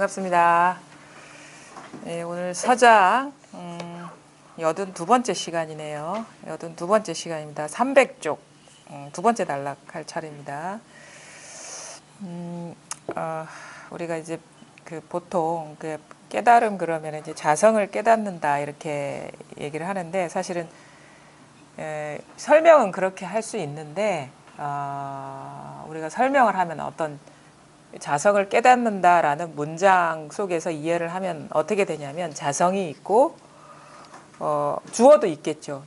반갑습니다. 네, 오늘 서장 82번째 시간이네요. 82번째 시간입니다. 300쪽 두 번째 단락할 차례입니다. 우리가 이제 보통 깨달음 그러면 이제 자성을 깨닫는다 이렇게 얘기를 하는데 사실은 설명은 그렇게 할 수 있는데 우리가 설명을 하면 어떤 자성을 깨닫는다라는 문장 속에서 이해를 하면 어떻게 되냐면 자성이 있고 주어도 있겠죠.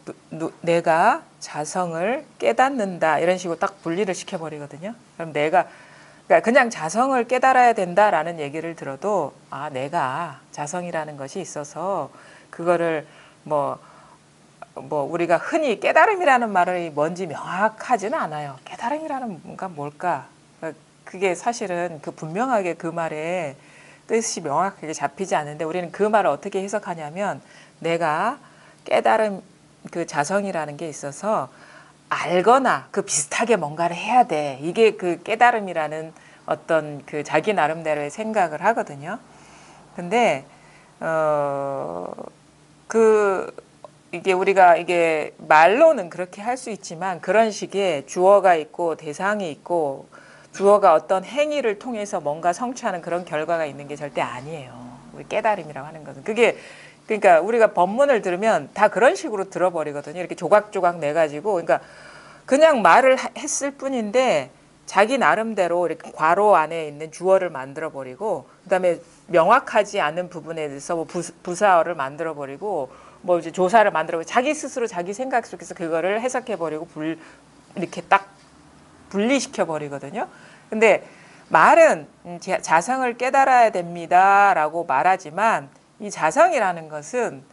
내가 자성을 깨닫는다 이런 식으로 딱 분리를 시켜버리거든요. 그럼 내가 그러니까 그냥 자성을 깨달아야 된다라는 얘기를 들어도 내가 자성이라는 것이 있어서 그거를 뭐 우리가 흔히 깨달음이라는 말이 뭔지 명확하지는 않아요. 깨달음이라는 뭔가 뭘까? 그게 사실은 분명하게 그 말의 뜻이 명확하게 잡히지 않는데 우리는 그 말을 어떻게 해석하냐면 내가 깨달음 자성이라는 게 있어서 알거나 비슷하게 뭔가를 해야 돼. 이게 깨달음이라는 어떤 자기 나름대로의 생각을 하거든요. 근데 이게 말로는 그렇게 할 수 있지만 그런 식의 주어가 있고 대상이 있고 주어가 어떤 행위를 통해서 뭔가 성취하는 그런 결과가 있는 게 절대 아니에요. 우리 깨달음이라고 하는 것은. 그러니까 우리가 법문을 들으면 다 그런 식으로 들어버리거든요. 이렇게 조각조각 내가지고. 그러니까 그냥 말을 했을 뿐인데 자기 나름대로 이렇게 괄호 안에 있는 주어를 만들어버리고 그다음에 명확하지 않은 부분에 대해서 부사어를 만들어버리고 이제 조사를 만들어버리고 자기 스스로 자기 생각 속에서 그거를 해석해버리고 이렇게 딱 분리시켜버리거든요. 근데 말은 자성을 깨달아야 됩니다라고 말하지만 이 자성이라는 것은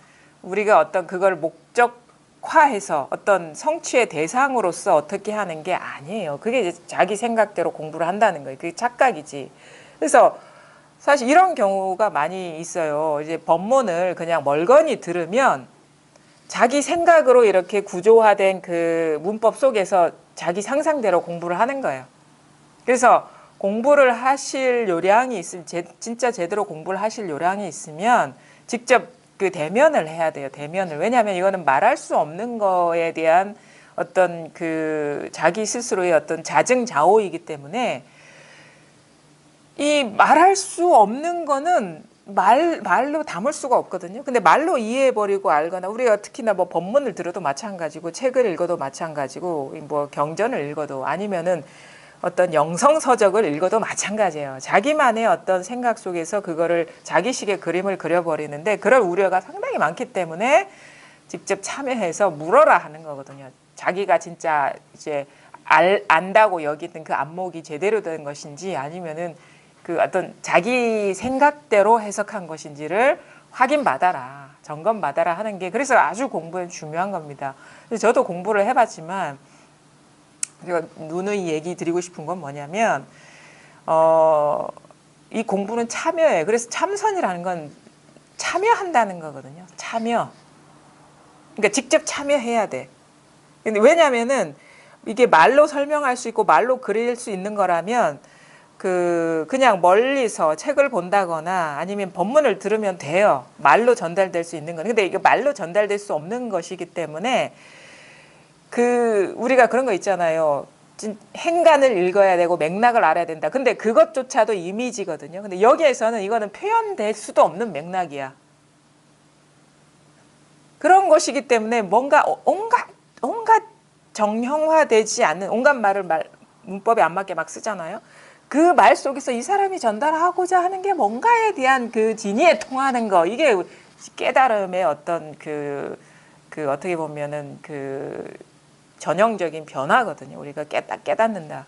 우리가 어떤 그걸 목적화해서 어떤 성취의 대상으로서 어떻게 하는 게 아니에요. 그게 이제 자기 생각대로 공부를 한다는 거예요. 그게 착각이지. 그래서 사실 이런 경우가 많이 있어요. 이제 법문을 그냥 멀거니 들으면 자기 생각으로 이렇게 구조화된 문법 속에서 자기 상상대로 공부를 하는 거예요. 그래서 공부를 하실 요량이 있으면 진짜 제대로 공부를 하실 요량이 있으면 직접 대면을 해야 돼요. 대면을. 왜냐하면 이거는 말할 수 없는 거에 대한 어떤 자기 스스로의 어떤 자증자오이기 때문에 이 말할 수 없는 거는 말로 담을 수가 없거든요. 근데 말로 이해해버리고 알거나 우리가 특히나 법문을 들어도 마찬가지고 책을 읽어도 마찬가지고 경전을 읽어도 아니면은 어떤 영성서적을 읽어도 마찬가지예요. 자기만의 어떤 생각 속에서 그거를 자기식의 그림을 그려버리는데 그럴 우려가 상당히 많기 때문에 직접 참여해서 물어라 하는 거거든요. 자기가 진짜 이제 안다고 여기는 안목이 제대로 된 것인지 아니면은 어떤 자기 생각대로 해석한 것인지를 확인받아라, 점검받아라 하는 게 그래서 아주 공부에 중요한 겁니다. 저도 공부를 해봤지만 제가 누누이 얘기 드리고 싶은 건 뭐냐면 이 공부는 참여예요. 그래서 참선이라는 건 참여한다는 거거든요. 참여. 그러니까 직접 참여해야 돼. 근데 왜냐면은 이게 말로 설명할 수 있고 말로 그릴 수 있는 거라면 그냥 멀리서 책을 본다거나 아니면 법문을 들으면 돼요. 말로 전달될 수 있는 건. 근데 이게 말로 전달될 수 없는 것이기 때문에 우리가 그런 거 있잖아요. 행간을 읽어야 되고 맥락을 알아야 된다. 근데 그것조차도 이미지거든요. 근데 여기에서는 이거는 표현될 수도 없는 맥락이야. 그런 것이기 때문에 뭔가 온갖 정형화되지 않는 온갖 말을 문법에 안 맞게 막 쓰잖아요. 그 말 속에서 이 사람이 전달하고자 하는 게 뭔가에 대한 진의에 통하는 거. 이게 깨달음의 어떤 어떻게 보면은 전형적인 변화거든요. 우리가 깨닫는다.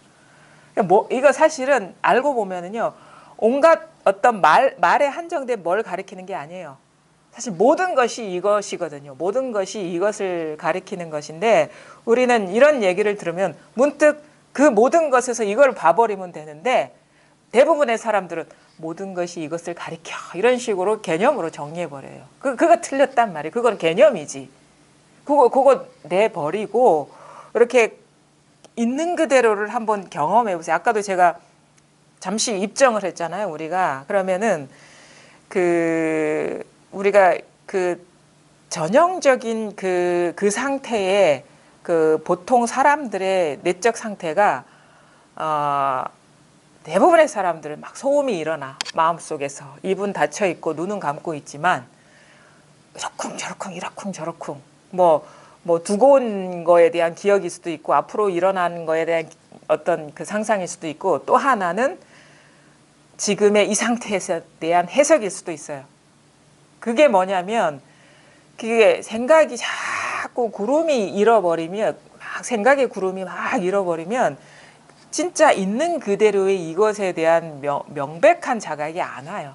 이거 사실은 알고 보면은요. 온갖 어떤 말에 한정된 뭘 가리키는 게 아니에요. 사실 모든 것이 이것이거든요. 모든 것이 이것을 가리키는 것인데 우리는 이런 얘기를 들으면 문득 그 모든 것에서 이걸 봐버리면 되는데 대부분의 사람들은 모든 것이 이것을 가리켜 이런 식으로 개념으로 정리해버려요. 그거 틀렸단 말이에요. 그건 개념이지. 그거 내버리고 이렇게 있는 그대로를 한번 경험해보세요. 아까도 제가 잠시 입정을 했잖아요, 우리가. 그러면은 우리가 전형적인 그 상태에 보통 사람들의 내적 상태가 대부분의 사람들은 막 소음이 일어나 마음속에서 입은 닫혀 있고 눈은 감고 있지만 저쿵저쿵 이러쿵저러쿵 뭐 두고 온 거에 대한 기억일 수도 있고 앞으로 일어나는 거에 대한 어떤 그 상상일 수도 있고 또 하나는 지금의 이 상태에 대한 해석일 수도 있어요. 그게 뭐냐면 그게 생각이 자꾸 구름이 잃어버리면 막 생각의 구름이 막 잃어버리면 진짜 있는 그대로의 이것에 대한 명백한 자각이 안 와요.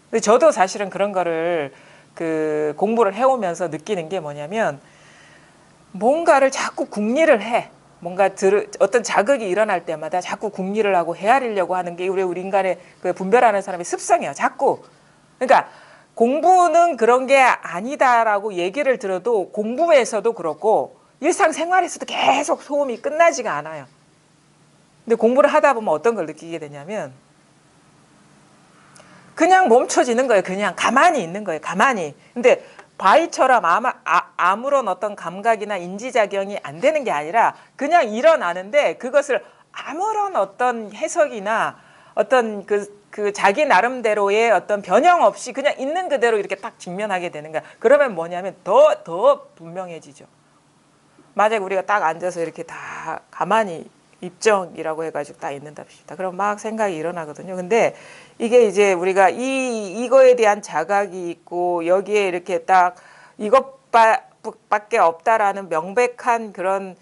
근데 저도 사실은 그런 거를 공부를 해오면서 느끼는 게 뭐냐면 뭔가를 자꾸 궁리를 해. 뭔가 어떤 자극이 일어날 때마다 자꾸 궁리를 하고 헤아리려고 하는 게 우리 인간의 분별하는 사람의 습성이에요. 자꾸. 그러니까 공부는 그런 게 아니다라고 얘기를 들어도 공부에서도 그렇고 일상생활에서도 계속 소음이 끝나지가 않아요. 근데 공부를 하다 보면 어떤 걸 느끼게 되냐면 그냥 멈춰지는 거예요. 그냥 가만히 있는 거예요. 가만히. 근데 바위처럼 아무런 어떤 감각이나 인지작용이 안 되는 게 아니라 그냥 일어나는데 그것을 아무런 어떤 해석이나 어떤 그 자기 나름대로의 어떤 변형 없이 그냥 있는 그대로 이렇게 딱 직면하게 되는 거야. 그러면 뭐냐면 더 분명해지죠. 만약에 우리가 딱 앉아서 이렇게 다 가만히 입정이라고 해가지고 딱 있는답시다. 그럼 막 생각이 일어나거든요. 근데 이게 이제 우리가 이거에 대한 자각이 있고 여기에 이렇게 딱 이것밖에 없다라는 명백한 그런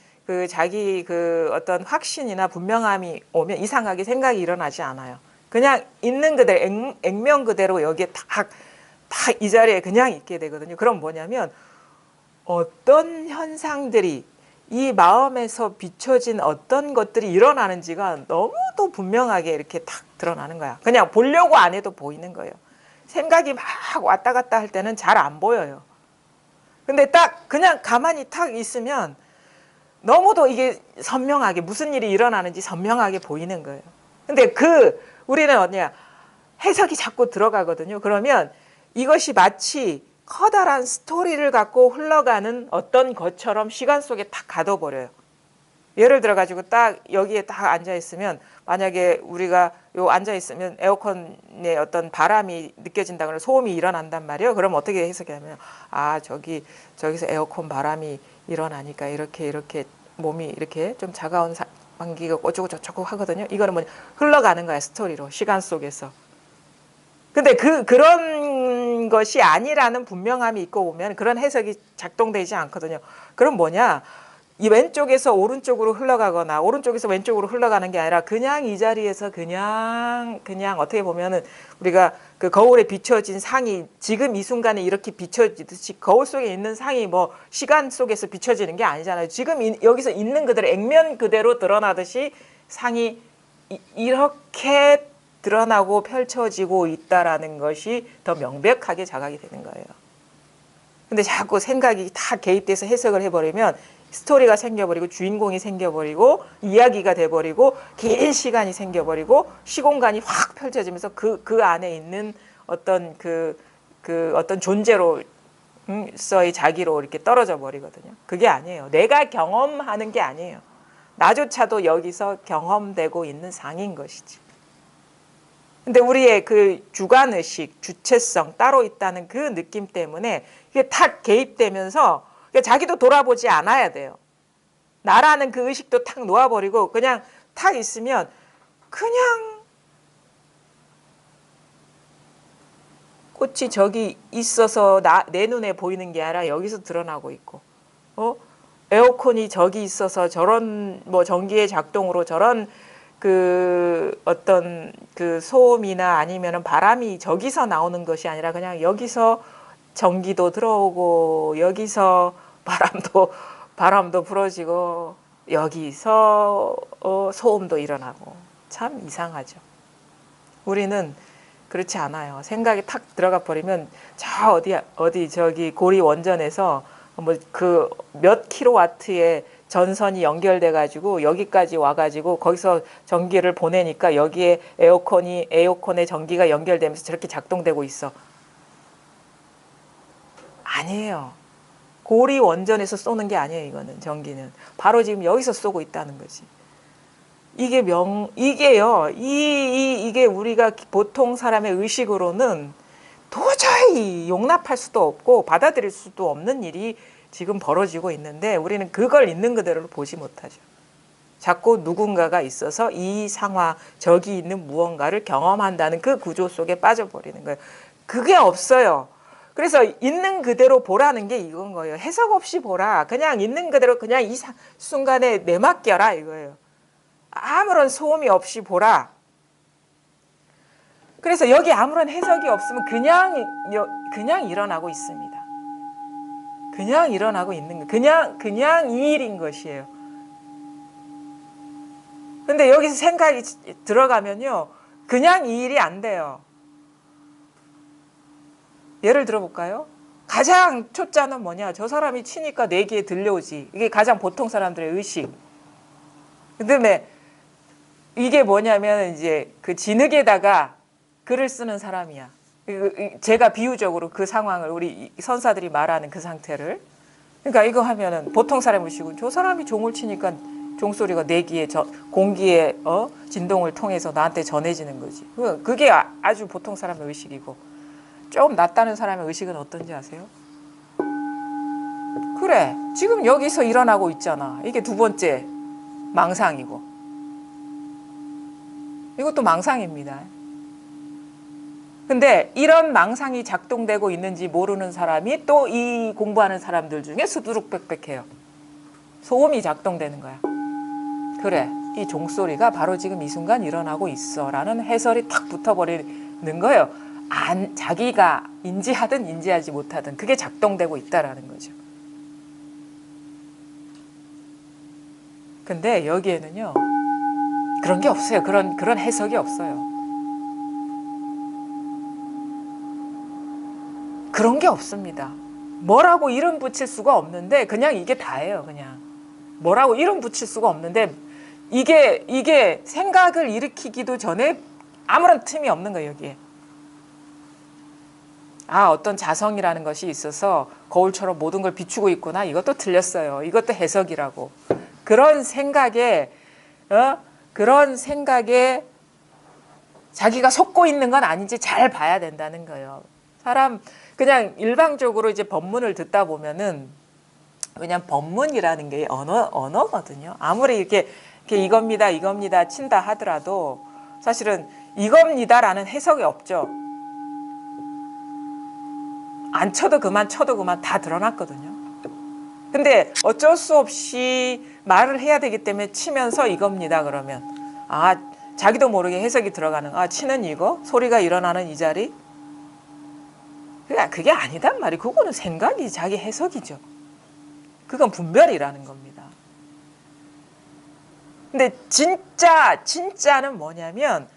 자기 어떤 확신이나 분명함이 오면 이상하게 생각이 일어나지 않아요. 그냥 있는 그대로 액면 그대로 여기에 딱 이 자리에 그냥 있게 되거든요. 그럼 뭐냐면 어떤 현상들이 이 마음에서 비춰진 어떤 것들이 일어나는지가 너무도 분명하게 이렇게 탁 드러나는 거야. 그냥 보려고 안 해도 보이는 거예요. 생각이 막 왔다 갔다 할 때는 잘 안 보여요. 근데 딱 그냥 가만히 탁 있으면 너무도 이게 선명하게 무슨 일이 일어나는지 선명하게 보이는 거예요. 근데 우리는 어디냐 해석이 자꾸 들어가거든요. 그러면 이것이 마치 커다란 스토리를 갖고 흘러가는 어떤 것처럼 시간 속에 탁 가둬버려요. 예를 들어가지고 딱 여기에 딱 앉아있으면 만약에 우리가 앉아있으면 에어컨에 어떤 바람이 느껴진다 그러면 소음이 일어난단 말이에요. 그럼 어떻게 해석하냐면 저기서 에어컨 바람이 일어나니까 이렇게 몸이 이렇게 좀 차가운 방기가 어쩌고 저쩌고 하거든요. 이거는 뭐냐 흘러가는 거야 스토리로 시간 속에서. 근데 그런 것이 아니라는 분명함이 있고 보면 그런 해석이 작동되지 않거든요. 그럼 뭐냐? 이 왼쪽에서 오른쪽으로 흘러가거나 오른쪽에서 왼쪽으로 흘러가는 게 아니라 그냥 이 자리에서 그냥 어떻게 보면은 우리가 거울에 비춰진 상이 지금 이 순간에 이렇게 비춰지듯이 거울 속에 있는 상이 뭐 시간 속에서 비춰지는 게 아니잖아요. 지금 여기서 있는 그대로 액면 그대로 드러나듯이 상이 이렇게 드러나고 펼쳐지고 있다라는 것이 더 명백하게 자각이 되는 거예요. 근데 자꾸 생각이 다 개입돼서 해석을 해버리면 스토리가 생겨버리고 주인공이 생겨버리고 이야기가 돼버리고 긴 시간이 생겨버리고 시공간이 확 펼쳐지면서 그 안에 있는 어떤 어떤 존재로서의 자기로 이렇게 떨어져 버리거든요. 그게 아니에요. 내가 경험하는 게 아니에요. 나조차도 여기서 경험되고 있는 상인 것이지. 근데 우리의 주관의식, 주체성 따로 있다는 그 느낌 때문에 이게 탁 개입되면서 자기도 돌아보지 않아야 돼요. 나라는 그 의식도 탁 놓아버리고 그냥 탁 있으면 그냥 꽃이 저기 있어서 내 눈에 보이는 게 아니라 여기서 드러나고 있고 에어컨이 저기 있어서 저런 전기의 작동으로 저런 어떤 소음이나 아니면은 바람이 저기서 나오는 것이 아니라 그냥 여기서 전기도 들어오고 여기서 바람도 불어지고 여기서 소음도 일어나고 참 이상하죠. 우리는 그렇지 않아요. 생각이 탁 들어가 버리면 저기 고리 원전에서 몇 킬로와트의 전선이 연결돼 가지고 여기까지 와 가지고 거기서 전기를 보내니까 여기에 에어컨에 전기가 연결되면서 저렇게 작동되고 있어. 아니에요. 고리 원전에서 쏘는 게 아니에요. 이거는 전기는 바로 지금 여기서 쏘고 있다는 거지. 이게요. 이게 우리가 보통 사람의 의식으로는 도저히 용납할 수도 없고 받아들일 수도 없는 일이 지금 벌어지고 있는데 우리는 그걸 있는 그대로 보지 못하죠. 자꾸 누군가가 있어서 이 상황, 저기 있는 무언가를 경험한다는 그 구조 속에 빠져버리는 거예요. 그게 없어요. 그래서 있는 그대로 보라는 게 이건 거예요. 해석 없이 보라. 그냥 있는 그대로 그냥 이 순간에 내맡겨라 이거예요. 아무런 소음이 없이 보라. 그래서 여기 아무런 해석이 없으면 그냥 일어나고 있습니다. 그냥 일어나고 있는 거. 그냥 이 일인 것이에요. 근데 여기서 생각이 들어가면요. 그냥 이 일이 안 돼요. 예를 들어볼까요? 가장 초짜는 뭐냐? 저 사람이 치니까 내 귀에 들려오지. 이게 가장 보통 사람들의 의식. 그다음에 이게 뭐냐면 이제 그 진흙에다가 글을 쓰는 사람이야. 제가 비유적으로 그 상황을 우리 선사들이 말하는 그 상태를. 그러니까 이거 하면은 보통 사람의 의식은 저 사람이 종을 치니까 종소리가 내 귀에 공기의 진동을 통해서 나한테 전해지는 거지. 그게 아주 보통 사람의 의식이고 좀 낫다는 사람의 의식은 어떤지 아세요? 그래, 지금 여기서 일어나고 있잖아. 이게 두 번째 망상이고 이것도 망상입니다. 근데 이런 망상이 작동되고 있는지 모르는 사람이 또 이 공부하는 사람들 중에 수두룩빽빽해요. 소음이 작동되는 거야. 그래, 이 종소리가 바로 지금 이 순간 일어나고 있어 라는 해설이 탁 붙어버리는 거예요. 자기가 인지하든 인지하지 못하든 그게 작동되고 있다라는 거죠. 근데 여기에는요 그런 게 없어요. 그런 해석이 없어요. 그런 게 없습니다. 뭐라고 이름 붙일 수가 없는데 그냥 이게 다예요. 그냥 뭐라고 이름 붙일 수가 없는데 이게 생각을 일으키기도 전에 아무런 틈이 없는 거예요. 여기에. 어떤 자성이라는 것이 있어서 거울처럼 모든 걸 비추고 있구나. 이것도 틀렸어요. 이것도 해석이라고. 그런 생각에 자기가 속고 있는 건 아닌지 잘 봐야 된다는 거예요. 사람 그냥 일방적으로 이제 법문을 듣다 보면은 왜냐면 법문이라는 게 언어거든요. 아무리 이렇게 이겁니다 친다 하더라도 사실은 이겁니다라는 해석이 없죠. 안 쳐도 그만 쳐도 그만 다 드러났거든요. 근데 어쩔 수 없이 말을 해야 되기 때문에 치면서 이겁니다 그러면 자기도 모르게 해석이 들어가는 치는 이거? 소리가 일어나는 이 자리? 그게 아니단 말이에요. 그거는 생각이 자기 해석이죠. 그건 분별이라는 겁니다. 근데 진짜는 뭐냐면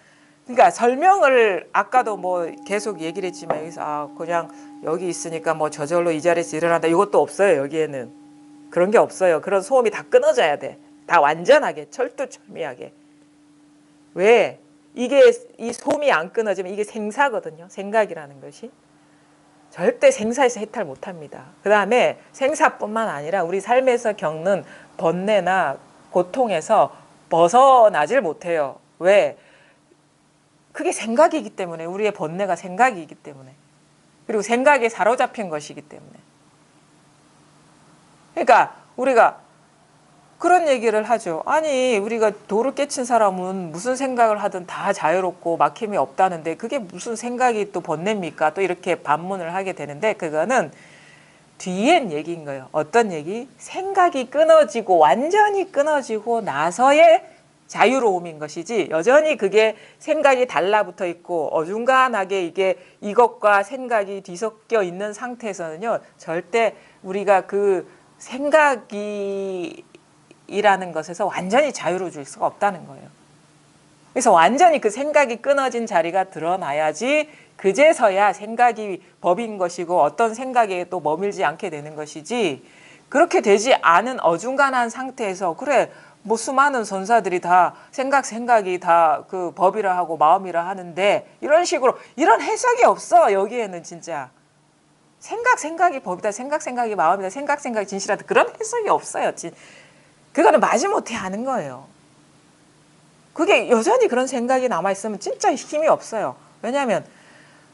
그러니까 설명을 아까도 뭐 계속 얘기를 했지만 여기서 그냥 여기 있으니까 뭐 저절로 이 자리에서 일어난다 이것도 없어요. 여기에는 그런 게 없어요. 그런 소음이 다 끊어져야 돼. 다 완전하게 철두철미하게. 왜? 이 소음이 안 끊어지면 이게 생사거든요. 생각이라는 것이. 절대 생사에서 해탈 못합니다. 그 다음에 생사뿐만 아니라 우리 삶에서 겪는 번뇌나 고통에서 벗어나질 못해요. 왜? 그게 생각이기 때문에 우리의 번뇌가 생각이기 때문에 그리고 생각에 사로잡힌 것이기 때문에 그러니까 우리가 그런 얘기를 하죠. 아니 우리가 도를 깨친 사람은 무슨 생각을 하든 다 자유롭고 막힘이 없다는데 그게 무슨 생각이 또 번뇌입니까? 또 이렇게 반문을 하게 되는데 그거는 뒤엔 얘기인 거예요. 어떤 얘기? 생각이 끊어지고 완전히 끊어지고 나서의 자유로움인 것이지 여전히 그게 생각이 달라붙어 있고 어중간하게 이것과 생각이 뒤섞여 있는 상태에서는요 절대 우리가 그 생각이라는 것에서 완전히 자유로워질 수가 없다는 거예요. 그래서 완전히 그 생각이 끊어진 자리가 드러나야지 그제서야 생각이 법인 것이고 어떤 생각에 또 머밀지 않게 되는 것이지 그렇게 되지 않은 어중간한 상태에서 그래 뭐 수많은 선사들이 다 생각이 다 그 법이라 하고 마음이라 하는데 이런 식으로 이런 해석이 없어. 여기에는 진짜 생각이 법이다, 생각이 마음이다, 생각이 진실하다, 그런 해석이 없어요. 그거는 마지못해 하는 거예요. 그게 여전히 그런 생각이 남아있으면 진짜 힘이 없어요. 왜냐하면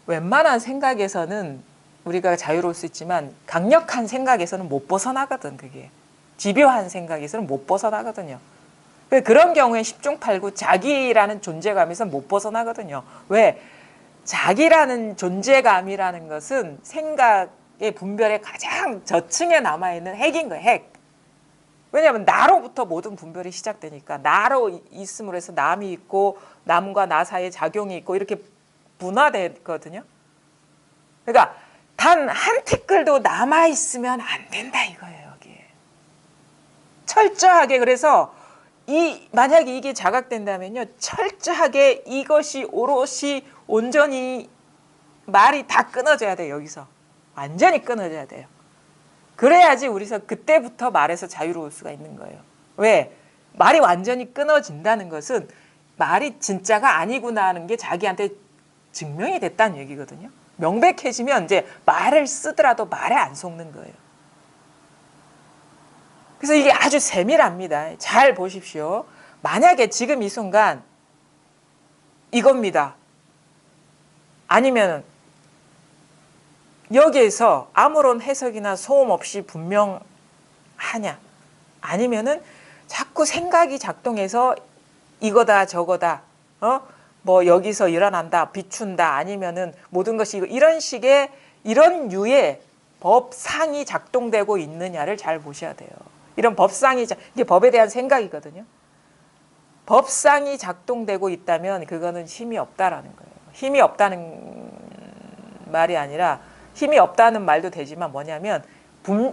웬만한 생각에서는 우리가 자유로울 수 있지만 강력한 생각에서는 못 벗어나거든. 그게 집요한 생각에서는 못 벗어나거든요. 그런 경우에 10중 8구 자기라는 존재감에서 못 벗어나거든요. 왜? 자기라는 존재감이라는 것은 생각의 분별의 가장 저층에 남아있는 핵인 거예요. 핵. 왜냐하면 나로부터 모든 분별이 시작되니까 나로 있음으로 해서 남이 있고 남과 나 사이에 작용이 있고 이렇게 분화되거든요. 그러니까 단 한 티끌도 남아있으면 안 된다 이거예요. 여기에. 철저하게 그래서 만약에 이게 자각된다면요. 철저하게 이것이 오롯이 온전히 말이 다 끊어져야 돼요. 여기서. 완전히 끊어져야 돼요. 그래야지 우리서 그때부터 말에서 자유로울 수가 있는 거예요. 왜? 말이 완전히 끊어진다는 것은 말이 진짜가 아니구나 하는 게 자기한테 증명이 됐다는 얘기거든요. 명백해지면 이제 말을 쓰더라도 말에 안 속는 거예요. 그래서 이게 아주 세밀합니다. 잘 보십시오. 만약에 지금 이 순간 이겁니다. 아니면 여기에서 아무런 해석이나 소음 없이 분명하냐? 아니면은 자꾸 생각이 작동해서 이거다 저거다, 뭐 여기서 일어난다, 비춘다, 아니면은 모든 것이 이런 식의 이런 유의 법상이 작동되고 있느냐를 잘 보셔야 돼요. 이런 법상이 이게 법에 대한 생각이거든요. 법상이 작동되고 있다면 그거는 힘이 없다라는 거예요. 힘이 없다는 말이 아니라 힘이 없다는 말도 되지만 뭐냐면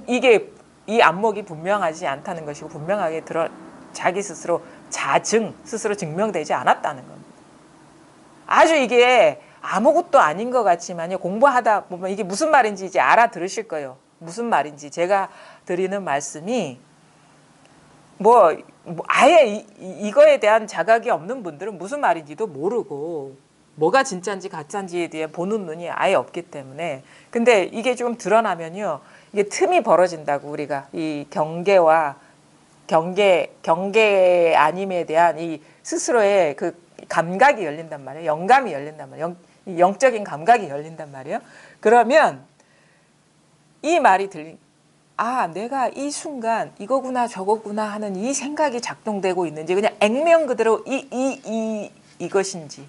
이게 이 안목이 분명하지 않다는 것이고 분명하게 자기 스스로 스스로 증명되지 않았다는 겁니다. 아주 이게 아무것도 아닌 것 같지만요. 공부하다 보면 이게 무슨 말인지 이제 알아들으실 거예요. 무슨 말인지. 제가 드리는 말씀이 뭐 아예 이거에 대한 자각이 없는 분들은 무슨 말인지도 모르고 뭐가 진짜인지 가짜인지에 대해 보는 눈이 아예 없기 때문에. 근데 이게 좀 드러나면요. 이게 틈이 벌어진다고. 우리가 이 경계 아님에 대한 이 스스로의 그 감각이 열린단 말이에요. 영감이 열린단 말이에요. 영적인 감각이 열린단 말이에요. 그러면 이 말이 내가 이 순간 이거구나 저거구나 하는 이 생각이 작동되고 있는지 그냥 액면 그대로 이것인지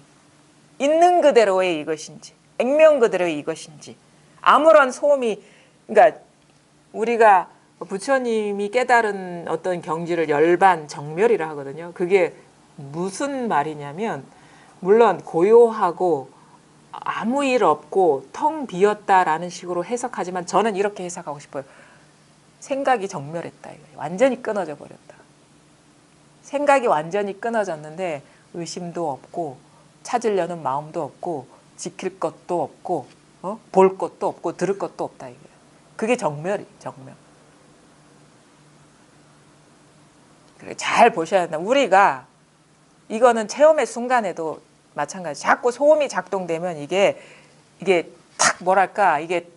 있는 그대로의 이것인지 액면 그대로의 이것인지 아무런 소음이, 그러니까 우리가 부처님이 깨달은 어떤 경지를 열반 정멸이라 하거든요. 그게 무슨 말이냐면 물론 고요하고 아무 일 없고 텅 비었다라는 식으로 해석하지만 저는 이렇게 해석하고 싶어요. 생각이 정멸했다. 완전히 끊어져 버렸다. 생각이 완전히 끊어졌는데 의심도 없고 찾으려는 마음도 없고 지킬 것도 없고 볼 것도 없고 들을 것도 없다. 이거예요. 그게 정멸이 정멸. 그래, 잘 보셔야 된다. 우리가 이거는 체험의 순간에도 마찬가지. 자꾸 소음이 작동되면 이게 탁 이게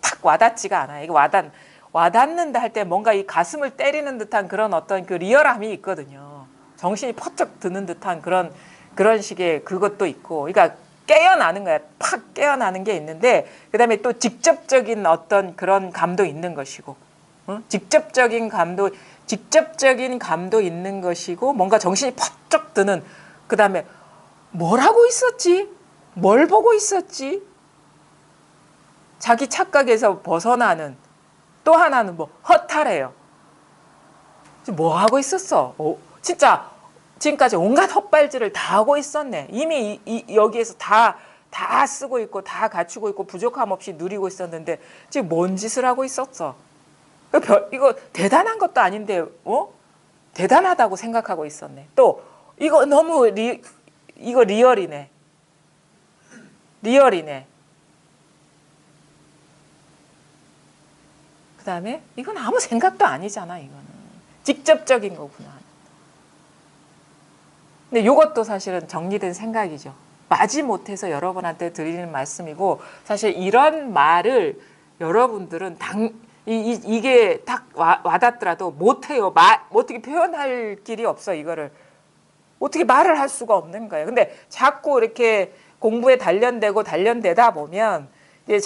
탁 와닿지가 않아요. 이게 와닿는다 할 때 뭔가 이 가슴을 때리는 듯한 그런 어떤 그 리얼함이 있거든요. 정신이 퍼쩍 드는 듯한 그런 식의 그것도 있고, 그러니까 깨어나는 거야. 팍 깨어나는 게 있는데, 그 다음에 또 직접적인 어떤 그런 감도 있는 것이고, 직접적인 감도 있는 것이고, 뭔가 정신이 퍼쩍 드는, 그 다음에 뭘 하고 있었지? 뭘 보고 있었지? 자기 착각에서 벗어나는, 또 하나는 뭐 허탈해요. 뭐 하고 있었어? 진짜 지금까지 온갖 헛발질을 다 하고 있었네. 이미 여기에서 다 쓰고 있고 다 갖추고 있고 부족함 없이 누리고 있었는데 지금 뭔 짓을 하고 있었어? 이거 대단한 것도 아닌데 대단하다고 생각하고 있었네. 또 이거 너무 이거 리얼이네. 그 다음에 이건 아무 생각도 아니잖아. 이거는 직접적인 거구나. 근데 이것도 사실은 정리된 생각이죠. 마지못해서 여러분한테 드리는 말씀이고, 사실 이런 말을 여러분들은 이게 딱 와닿더라도 못해요. 어떻게 표현할 길이 없어. 이거를 어떻게 말을 할 수가 없는 거예요. 근데 자꾸 이렇게 공부에 단련되다 보면 이제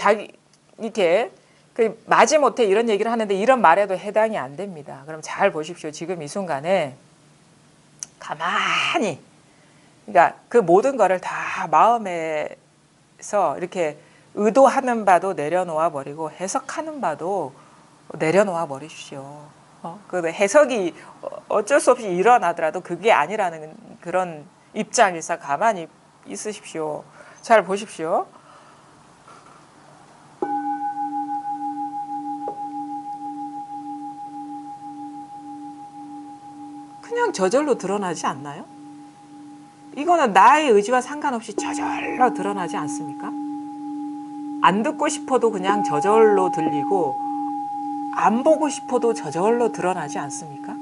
이렇게 마지못해 이런 얘기를 하는데 이런 말에도 해당이 안 됩니다. 그럼 잘 보십시오. 지금 이 순간에 가만히, 그러니까 그 모든 거를 다 마음에서 이렇게 의도하는 바도 내려놓아 버리고 해석하는 바도 내려놓아 버리십시오. 그 해석이 어쩔 수 없이 일어나더라도 그게 아니라는 그런 입장에서 가만히 있으십시오. 잘 보십시오. 그냥 저절로 드러나지 않나요? 이거는 나의 의지와 상관없이 저절로 드러나지 않습니까? 안 듣고 싶어도 그냥 저절로 들리고 안 보고 싶어도 저절로 드러나지 않습니까?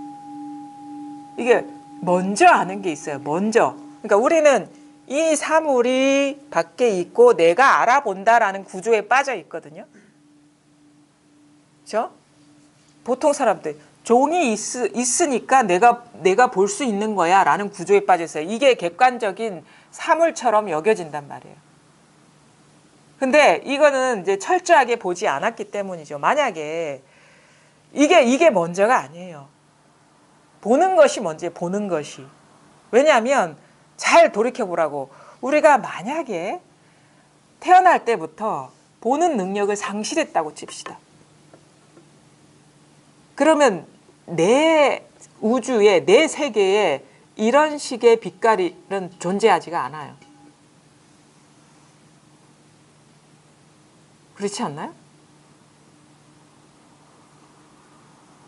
이게 먼저 아는 게 있어요. 먼저. 그러니까 우리는 이 사물이 밖에 있고 내가 알아본다라는 구조에 빠져 있거든요. 그렇죠? 보통 사람들 종이 있으니까 내가 볼 수 있는 거야 라는 구조에 빠져 있어요. 이게 객관적인 사물처럼 여겨진단 말이에요. 근데 이거는 이제 철저하게 보지 않았기 때문이죠. 만약에 이게 먼저가 아니에요. 보는 것이 먼저예요. 보는 것이. 왜냐하면 잘 돌이켜보라고. 우리가 만약에 태어날 때부터 보는 능력을 상실했다고 칩시다. 그러면 내 우주에, 내 세계에 이런 식의 빛깔은 존재하지가 않아요. 그렇지 않나요?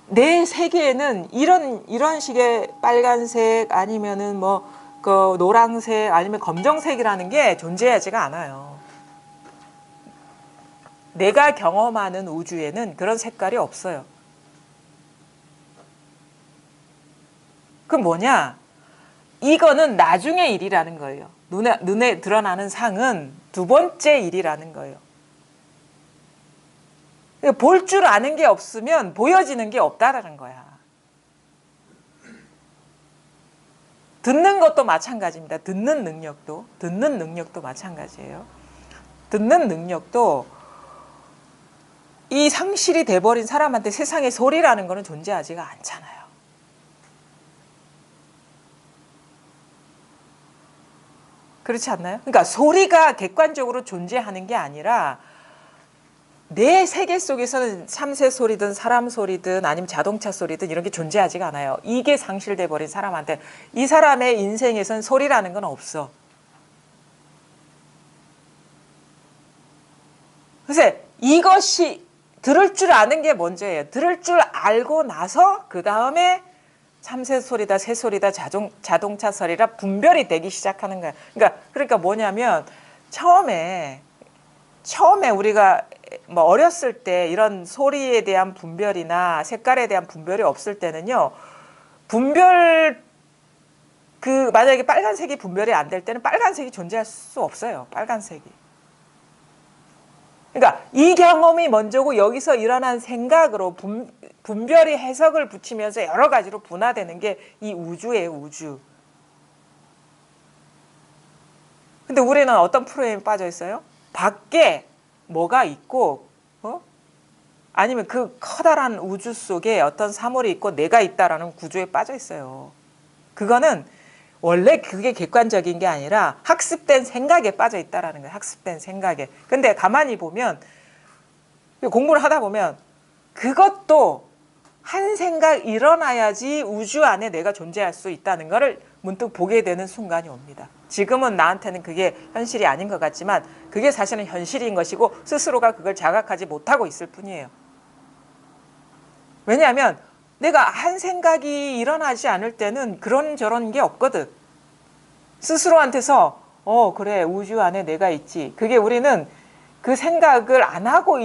내 세계에는 이런 식의 빨간색 아니면은 그 노란색 아니면 검정색이라는 게 존재하지가 않아요. 내가 경험하는 우주에는 그런 색깔이 없어요. 그럼 뭐냐? 이거는 나중의 일이라는 거예요. 눈에 드러나는 상은 두 번째 일이라는 거예요. 볼 줄 아는 게 없으면 보여지는 게 없다라는 거야. 듣는 것도 마찬가지입니다. 듣는 능력도 마찬가지예요. 듣는 능력도 이 상실이 돼버린 사람한테 세상에 소리라는 거는 존재하지가 않잖아요. 그렇지 않나요? 그러니까 소리가 객관적으로 존재하는 게 아니라 내 세계 속에서는 참새 소리든 사람 소리든 아니면 자동차 소리든 이런 게 존재하지가 않아요. 이게 상실돼 버린 사람한테 이 사람의 인생에선 소리라는 건 없어. 그래서 이것이 들을 줄 아는 게 먼저예요. 들을 줄 알고 나서 그 다음에 참새 소리다, 새 소리다, 자동차 소리라 분별이 되기 시작하는 거야. 그러니까 뭐냐면 처음에 우리가 어렸을 때 이런 소리에 대한 분별이나 색깔에 대한 분별이 없을 때는요. 만약에 빨간색이 분별이 안 될 때는 빨간색이 존재할 수 없어요. 빨간색이. 그러니까 이 경험이 먼저고 여기서 일어난 생각으로 분별이 해석을 붙이면서 여러 가지로 분화되는 게 이 우주예요. 우주. 근데 우리는 어떤 프로그램에 빠져 있어요? 밖에 뭐가 있고 아니면 그 커다란 우주 속에 어떤 사물이 있고 내가 있다라는 구조에 빠져 있어요. 그거는 원래 그게 객관적인 게 아니라 학습된 생각에 빠져 있다라는 거예요. 학습된 생각에. 근데 가만히 보면 공부를 하다 보면 그것도 한 생각 일어나야지 우주 안에 내가 존재할 수 있다는 거를 문득 보게 되는 순간이 옵니다. 지금은 나한테는 그게 현실이 아닌 것 같지만 그게 사실은 현실인 것이고 스스로가 그걸 자각하지 못하고 있을 뿐이에요. 왜냐하면 내가 한 생각이 일어나지 않을 때는 그런저런 게 없거든. 스스로한테서 그래 우주 안에 내가 있지. 그게 우리는 그 생각을 안 하고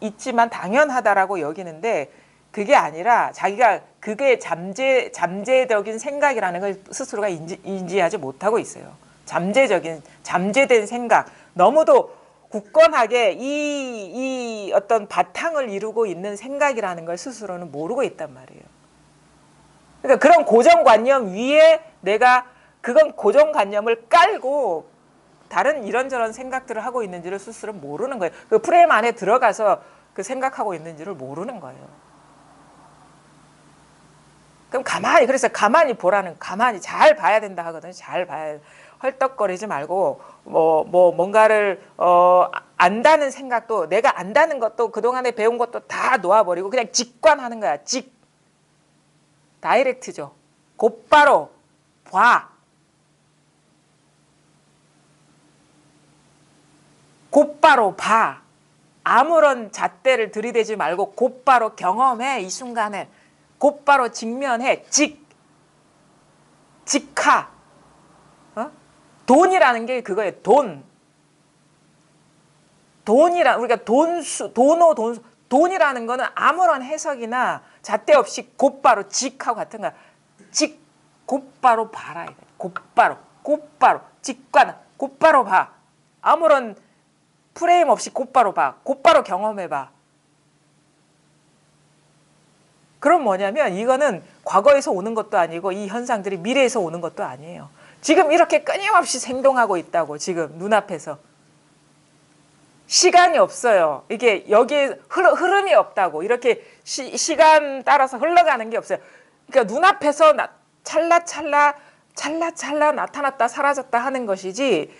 있지만 당연하다라고 여기는데 그게 아니라 자기가 그게 잠재적인 생각이라는 걸 스스로가 인지하지 못하고 있어요. 잠재된 생각. 너무도 굳건하게 이 어떤 바탕을 이루고 있는 생각이라는 걸 스스로는 모르고 있단 말이에요. 그러니까 그런 고정관념 위에 내가 그건 고정관념을 깔고 다른 이런저런 생각들을 하고 있는지를 스스로 모르는 거예요. 그 프레임 안에 들어가서 그 생각하고 있는지를 모르는 거예요. 그럼 그래서 가만히 보라는, 가만히 잘 봐야 된다 하거든요. 잘 봐야, 헐떡거리지 말고, 뭔가를, 안다는 생각도, 내가 안다는 것도, 그동안에 배운 것도 다 놓아버리고, 그냥 직관하는 거야. 다이렉트죠. 곧바로 봐. 곧바로 봐. 아무런 잣대를 들이대지 말고 곧바로 경험해. 이 순간을. 곧바로 직면해. 직하. 돈이라는 게 그거예요. 우리가 돈이라는 거는 아무런 해석이나 잣대 없이 곧바로 직하고 같은 거야. 곧바로 봐라. 곧바로. 직관. 곧바로 봐. 아무런 프레임 없이 곧바로 봐. 곧바로 경험해봐. 그럼 뭐냐면 이거는 과거에서 오는 것도 아니고 이 현상들이 미래에서 오는 것도 아니에요. 지금 이렇게 끊임없이 생동하고 있다고. 지금 눈앞에서. 시간이 없어요. 이게 여기에 흐름이 없다고. 이렇게 시간 따라서 흘러가는 게 없어요. 그러니까 눈앞에서 찰나찰나 나타났다 사라졌다 하는 것이지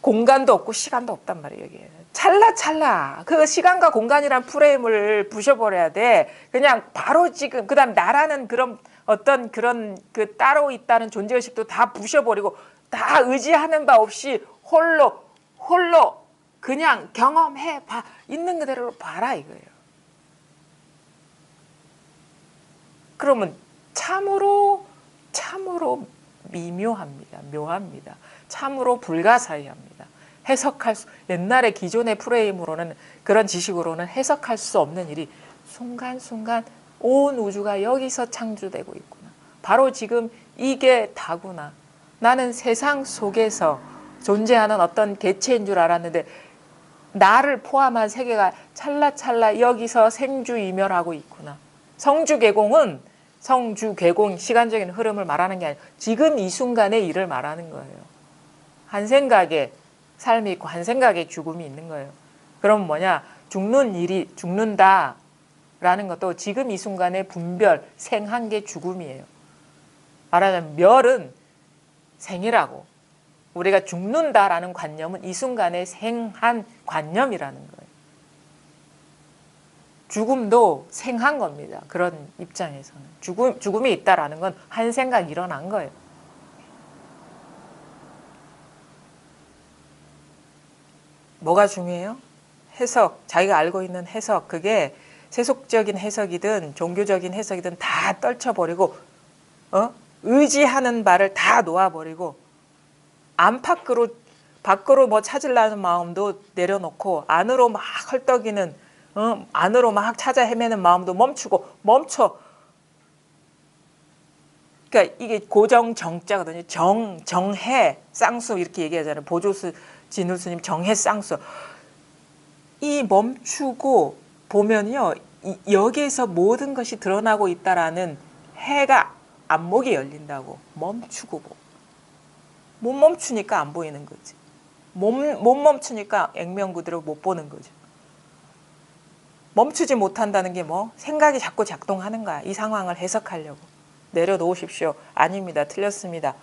공간도 없고 시간도 없단 말이에요. 여기에. 찰나 그 시간과 공간이란 프레임을 부셔버려야 돼. 그냥 바로 지금 그다음 나라는 그런 어떤 그런 그 따로 있다는 존재의식도 다 부셔버리고 다 의지하는 바 없이 홀로 그냥 경험해 봐. 있는 그대로 봐라 이거예요. 그러면 참으로 묘합니다. 참으로 불가사의합니다. 옛날에 기존의 프레임으로는 그런 지식으로는 해석할 수 없는 일이 순간순간 온 우주가 여기서 창조되고 있구나. 바로 지금 이게 다구나. 나는 세상 속에서 존재하는 어떤 개체인 줄 알았는데 나를 포함한 세계가 찰나찰나 여기서 생주이멸하고 있구나. 성주개공 시간적인 흐름을 말하는 게 아니라 지금 이 순간의 일을 말하는 거예요. 한 생각에 삶이 있고 한 생각에 죽음이 있는 거예요. 그럼 뭐냐? 죽는다라는 것도 지금 이 순간의 분별, 생한 게 죽음이에요. 말하자면 멸은 생이라고. 우리가 죽는다라는 관념은 이 순간의 생한 관념이라는 거예요. 죽음도 생한 겁니다. 그런 입장에서는. 죽음이 있다라는 건 한 생각 일어난 거예요. 뭐가 중요해요? 해석, 자기가 알고 있는 해석, 그게 세속적인 해석이든 종교적인 해석이든 다 떨쳐버리고 의지하는 바를 다 놓아버리고 밖으로 뭐 찾으려는 마음도 내려놓고 안으로 막 헐떡이는 안으로 막 찾아 헤매는 마음도 멈춰. 그러니까 이게 고정정자거든요. 정해 쌍수 이렇게 얘기하잖아요. 보조스 진울스님 정해 쌍수. 이 멈추고 보면요. 여기에서 모든 것이 드러나고 있다라는 해가 안목이 열린다고. 멈추고 보. 못 멈추니까 안 보이는 거지. 못 멈추니까 액면구대로 못 보는 거죠. 멈추지 못한다는 게 뭐? 생각이 자꾸 작동하는 거야. 이 상황을 해석하려고. 내려놓으십시오. 아닙니다. 틀렸습니다.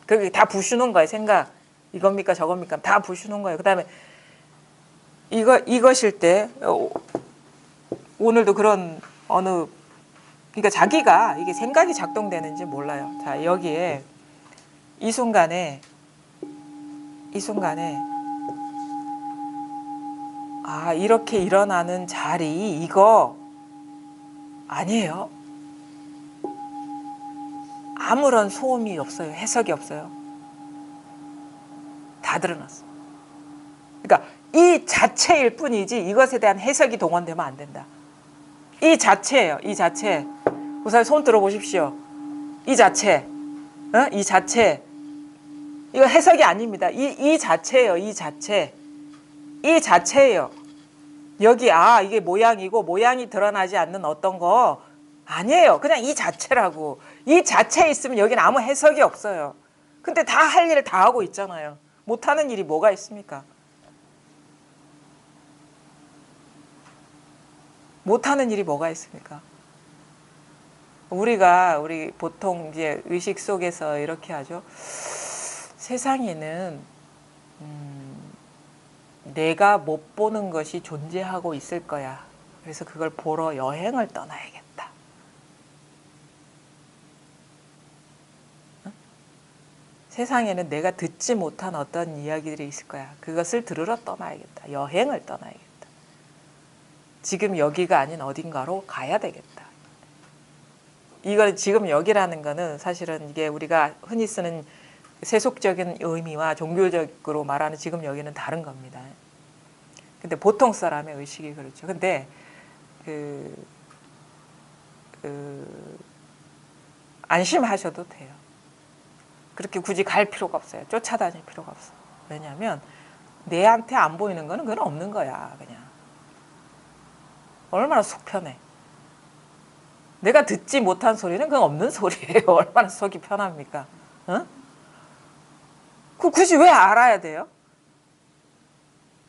그게 다 부수는 거예요. 생각. 이겁니까 저겁니까 다 부수는 거예요. 그 다음에 이것일 때 오늘도 그런 그러니까 자기가 이게 생각이 작동되는지 몰라요. 자, 여기에 이 순간에 이렇게 일어나는 자리 이거 아니에요. 아무런 소음이 없어요. 해석이 없어요. 다 드러났어. 이 자체일 뿐이지 이것에 대한 해석이 동원되면 안 된다. 이 자체예요. 이 자체. 우선 손 들어보십시오. 이 자체. 이 자체. 이거 해석이 아닙니다. 이 자체예요. 이 자체. 이 자체예요. 여기 이게 모양이고 모양이 드러나지 않는 어떤 거 아니에요. 그냥 이 자체라고. 이 자체에 있으면 여기는 아무 해석이 없어요. 근데 다 할 일을 다 하고 있잖아요. 못하는 일이 뭐가 있습니까? 못하는 일이 뭐가 있습니까? 우리 보통 이제 의식 속에서 이렇게 하죠. 세상에는 내가 못 보는 것이 존재하고 있을 거야. 그래서 그걸 보러 여행을 떠나야겠다. 세상에는 내가 듣지 못한 어떤 이야기들이 있을 거야. 그것을 들으러 떠나야겠다. 여행을 떠나야겠다. 지금 여기가 아닌 어딘가로 가야 되겠다. 이걸 지금 여기라는 거는 사실은 이게 우리가 흔히 쓰는 세속적인 의미와 종교적으로 말하는 지금 여기는 다른 겁니다. 근데 보통 사람의 의식이 그렇죠. 근데 안심하셔도 돼요. 그렇게 굳이 갈 필요가 없어요. 쫓아다닐 필요가 없어. 왜냐하면 내한테 안 보이는 거는 그건 없는 거야. 그냥 얼마나 속 편해. 내가 듣지 못한 소리는 그건 없는 소리예요. 얼마나 속이 편합니까? 그 굳이 왜 알아야 돼요?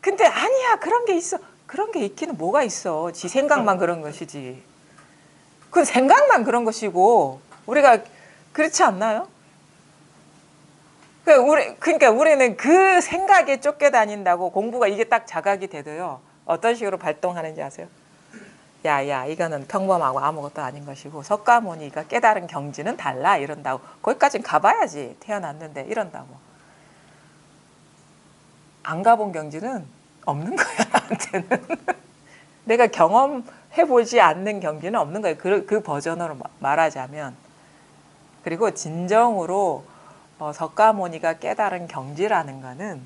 근데 아니야, 그런 게 있어. 그런 게 있기는 뭐가 있어. 지 생각만 그런 것이지. 그 생각만 그런 것이고 우리가 그렇지 않나요? 그러니까 우리는 그 생각에 쫓겨다닌다고 공부가 이게 딱 자각이 돼도요. 어떤 식으로 발동하는지 아세요? 야, 이거는 평범하고 아무것도 아닌 것이고 석가모니가 깨달은 경지는 달라 이런다고. 거기까지는 가봐야지. 태어났는데 이런다고. 안 가본 경지는 없는 거야, 나한테는. 내가 경험해보지 않는 경지는 없는 거예요. 그 버전으로 말하자면. 그리고 진정으로 석가모니가 깨달은 경지라는 거는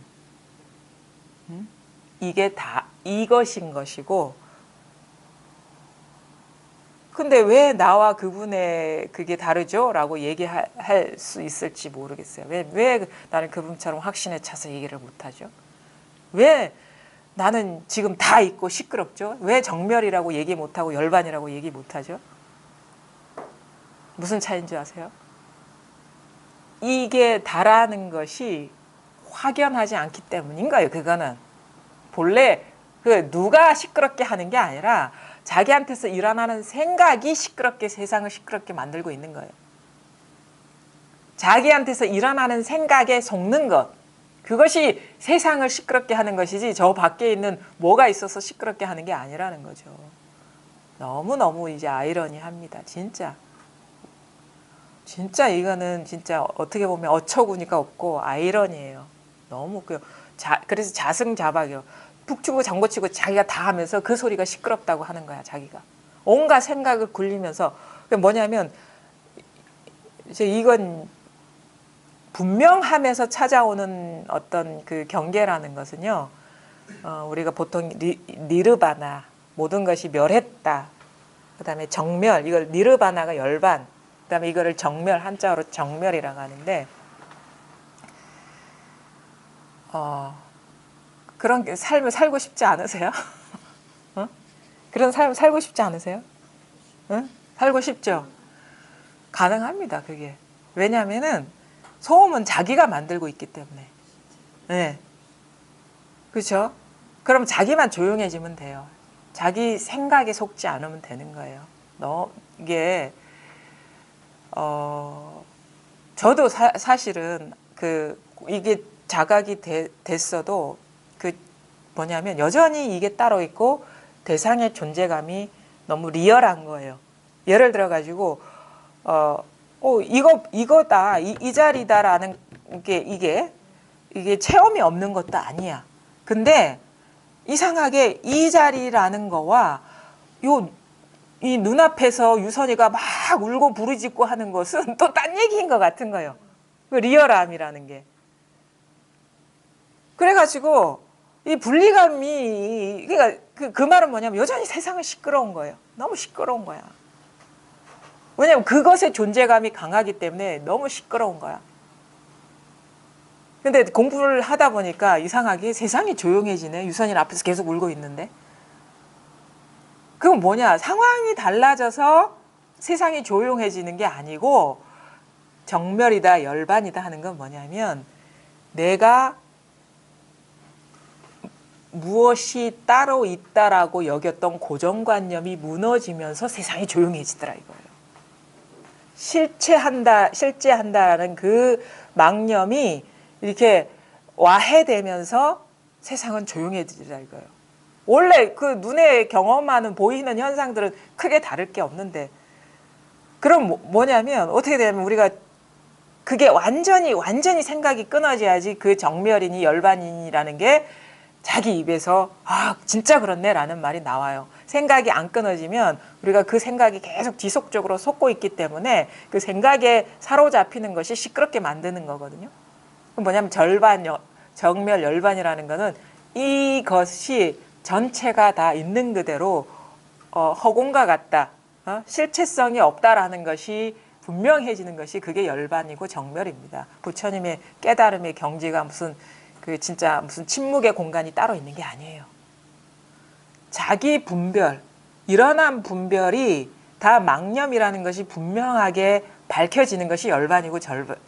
이게 다 이것인 것이고, 근데 왜 나와 그분의 그게 다르죠? 라고 얘기할 수 있을지 모르겠어요. 왜 나는 그분처럼 확신에 차서 얘기를 못하죠? 왜 나는 지금 다 있고 시끄럽죠? 왜 정멸이라고 얘기 못하고 열반이라고 얘기 못하죠? 무슨 차이인 줄 아세요? 이게 다라는 것이 확연하지 않기 때문인 거예요. 그거는 본래 누가 시끄럽게 하는 게 아니라 자기한테서 일어나는 생각이 시끄럽게 세상을 시끄럽게 만들고 있는 거예요. 자기한테서 일어나는 생각에 속는 것, 그것이 세상을 시끄럽게 하는 것이지 저 밖에 있는 뭐가 있어서 시끄럽게 하는 게 아니라는 거죠. 너무너무 이제 아이러니합니다. 진짜 이거는 진짜 어떻게 보면 어처구니가 없고 아이러니예요. 너무 그래서 자승자박이요. 북치고 장구치고 자기가 다 하면서 그 소리가 시끄럽다고 하는 거야. 자기가 온갖 생각을 굴리면서. 뭐냐면 이제 이건 분명함에서 찾아오는 어떤 그 경계라는 것은요, 우리가 보통 니르바나, 모든 것이 멸했다, 그 다음에 정멸, 이걸 니르바나가 열반, 그 다음에 이거를 정멸, 한자어로 정멸이라고 하는데, 그런 삶을 살고 싶지 않으세요? 그런 삶을 살고 싶지 않으세요? 살고 싶죠? 가능합니다, 그게. 왜냐면은 소음은 자기가 만들고 있기 때문에. 네. 그렇죠? 그럼 자기만 조용해지면 돼요. 자기 생각에 속지 않으면 되는 거예요. 이게 저도 사실은 이게 자각이 됐어도 뭐냐면 여전히 이게 따로 있고 대상의 존재감이 너무 리얼한 거예요. 예를 들어 가지고 이거다, 이 자리다라는 게 이게 체험이 없는 것도 아니야. 근데 이상하게 이 자리라는 거와 이 눈앞에서 유선이가 막 울고 부르짖고 하는 것은 또 딴 얘기인 것 같은 거예요. 그 리얼함이라는 게. 그래가지고 이 분리감이, 그러니까 그 말은 뭐냐면 여전히 세상은 시끄러운 거예요. 너무 시끄러운 거야. 왜냐면 그것의 존재감이 강하기 때문에 너무 시끄러운 거야. 근데 공부를 하다 보니까 이상하게 세상이 조용해지네. 유선이 앞에서 계속 울고 있는데. 그건 뭐냐? 상황이 달라져서 세상이 조용해지는 게 아니고 정멸이다, 열반이다 하는 건 뭐냐면 내가 무엇이 따로 있다라고 여겼던 고정관념이 무너지면서 세상이 조용해지더라 이거예요. 실제한다라는 그 망념이 이렇게 와해되면서 세상은 조용해지더라 이거예요. 원래 그 눈에 경험하는 보이는 현상들은 크게 다를 게 없는데, 그럼 뭐냐면 어떻게 되냐면 우리가 그게 완전히 생각이 끊어져야지 그 정멸이니 열반이라는 게 자기 입에서 아 진짜 그렇네라는 말이 나와요. 생각이 안 끊어지면 우리가 그 생각이 계속 지속적으로 솟고 있기 때문에 그 생각에 사로잡히는 것이 시끄럽게 만드는 거거든요. 뭐냐면 정멸, 열반이라는 거는 이것이 전체가 다 있는 그대로 허공과 같다, 실체성이 없다라는 것이 분명해지는 것이 그게 열반이고 정멸입니다. 부처님의 깨달음의 경지가 진짜 무슨 침묵의 공간이 따로 있는 게 아니에요. 자기 분별, 일어난 분별이 다 망념이라는 것이 분명하게 밝혀지는 것이 열반이고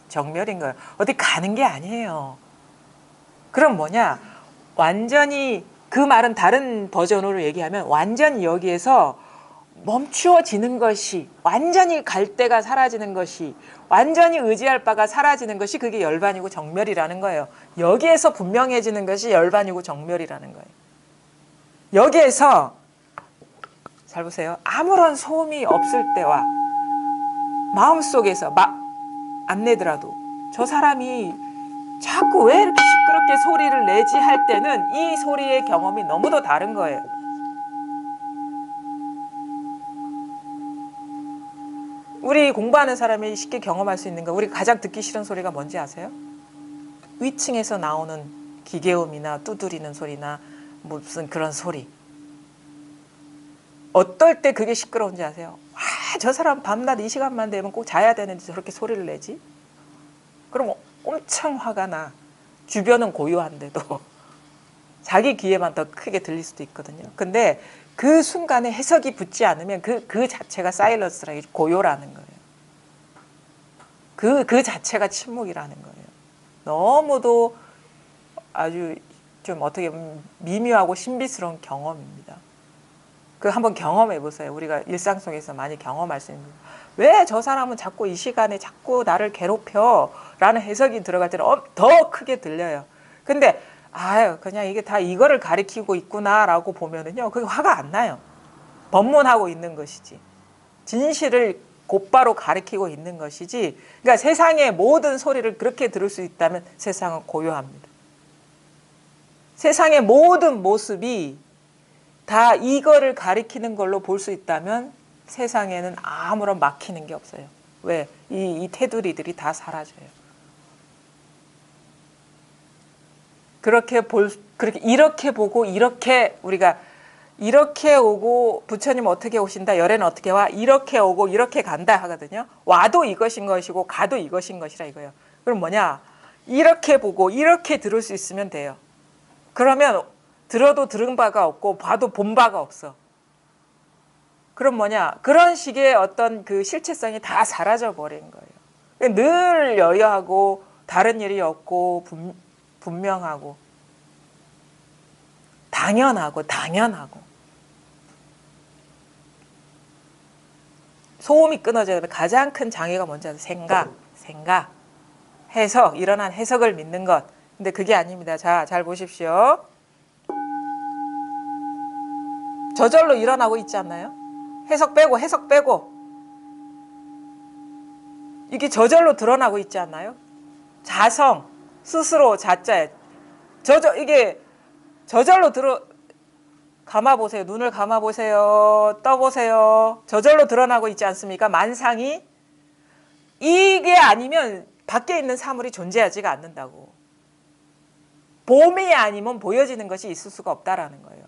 정멸인 거예요. 어디 가는 게 아니에요. 그럼 뭐냐? 완전히 그 말은 다른 버전으로 얘기하면 완전히 여기에서 멈추어지는 것이, 완전히 갈대가 사라지는 것이, 완전히 의지할 바가 사라지는 것이 그게 열반이고 정멸이라는 거예요. 여기에서 분명해지는 것이 열반이고 정멸이라는 거예요. 여기에서 잘 보세요. 아무런 소음이 없을 때와 마음속에서 안 내더라도 저 사람이 자꾸 왜 이렇게 시끄럽게 소리를 내지 할 때는 이 소리의 경험이 너무도 다른 거예요. 우리 공부하는 사람이 쉽게 경험할 수 있는 거, 우리 가장 듣기 싫은 소리가 뭔지 아세요? 위층에서 나오는 기계음이나 두드리는 소리나 무슨 그런 소리. 어떨 때 그게 시끄러운지 아세요? 저 사람 밤낮 이 시간만 되면 꼭 자야 되는데 저렇게 소리를 내지? 그럼 엄청 화가 나. 주변은 고요한데도 자기 귀에만 더 크게 들릴 수도 있거든요. 근데 그 순간에 해석이 붙지 않으면 그 자체가 사일런스라, 고요라는 거예요. 그 자체가 침묵이라는 거예요. 너무도 아주 좀 어떻게 보면 미묘하고 신비스러운 경험입니다. 그 한번 경험해 보세요. 우리가 일상 속에서 많이 경험할 수 있는, 왜 저 사람은 자꾸 이 시간에 자꾸 나를 괴롭혀? 라는 해석이 들어갈 때는 더 크게 들려요. 근데 그냥 이게 다 이거를 가리키고 있구나라고 보면은요, 그게 화가 안 나요. 법문하고 있는 것이지. 진실을 곧바로 가리키고 있는 것이지. 그러니까 세상의 모든 소리를 그렇게 들을 수 있다면 세상은 고요합니다. 세상의 모든 모습이 다 이거를 가리키는 걸로 볼 수 있다면 세상에는 아무런 막히는 게 없어요. 왜? 이 테두리들이 다 사라져요. 그렇게 이렇게 보고, 이렇게 우리가 이렇게 오고, 부처님 어떻게 오신다, 열애는 어떻게 와, 이렇게 오고 이렇게 간다 하거든요. 와도 이것인 것이고 가도 이것인 것이라 이거예요. 그럼 뭐냐? 이렇게 보고 이렇게 들을 수 있으면 돼요. 그러면 들어도 들은 바가 없고 봐도 본 바가 없어. 그럼 뭐냐? 그런 식의 어떤 그 실체성이 다 사라져 버린 거예요. 늘 여여하고 다른 일이 없고 분명하고 당연하고 소음이 끊어져야 되는 가장 큰 장애가 뭔지 아세요? 생각, 해석, 일어난 해석을 믿는 것. 근데 그게 아닙니다. 자, 잘 보십시오. 저절로 일어나고 있지 않나요? 해석 빼고 이게 저절로 드러나고 있지 않나요? 자성, 스스로 자자에 이게 저절로 감아보세요. 눈을 감아보세요. 떠보세요. 저절로 드러나고 있지 않습니까? 만상이. 이게 아니면 밖에 있는 사물이 존재하지가 않는다고. 봄이 아니면 보여지는 것이 있을 수가 없다라는 거예요.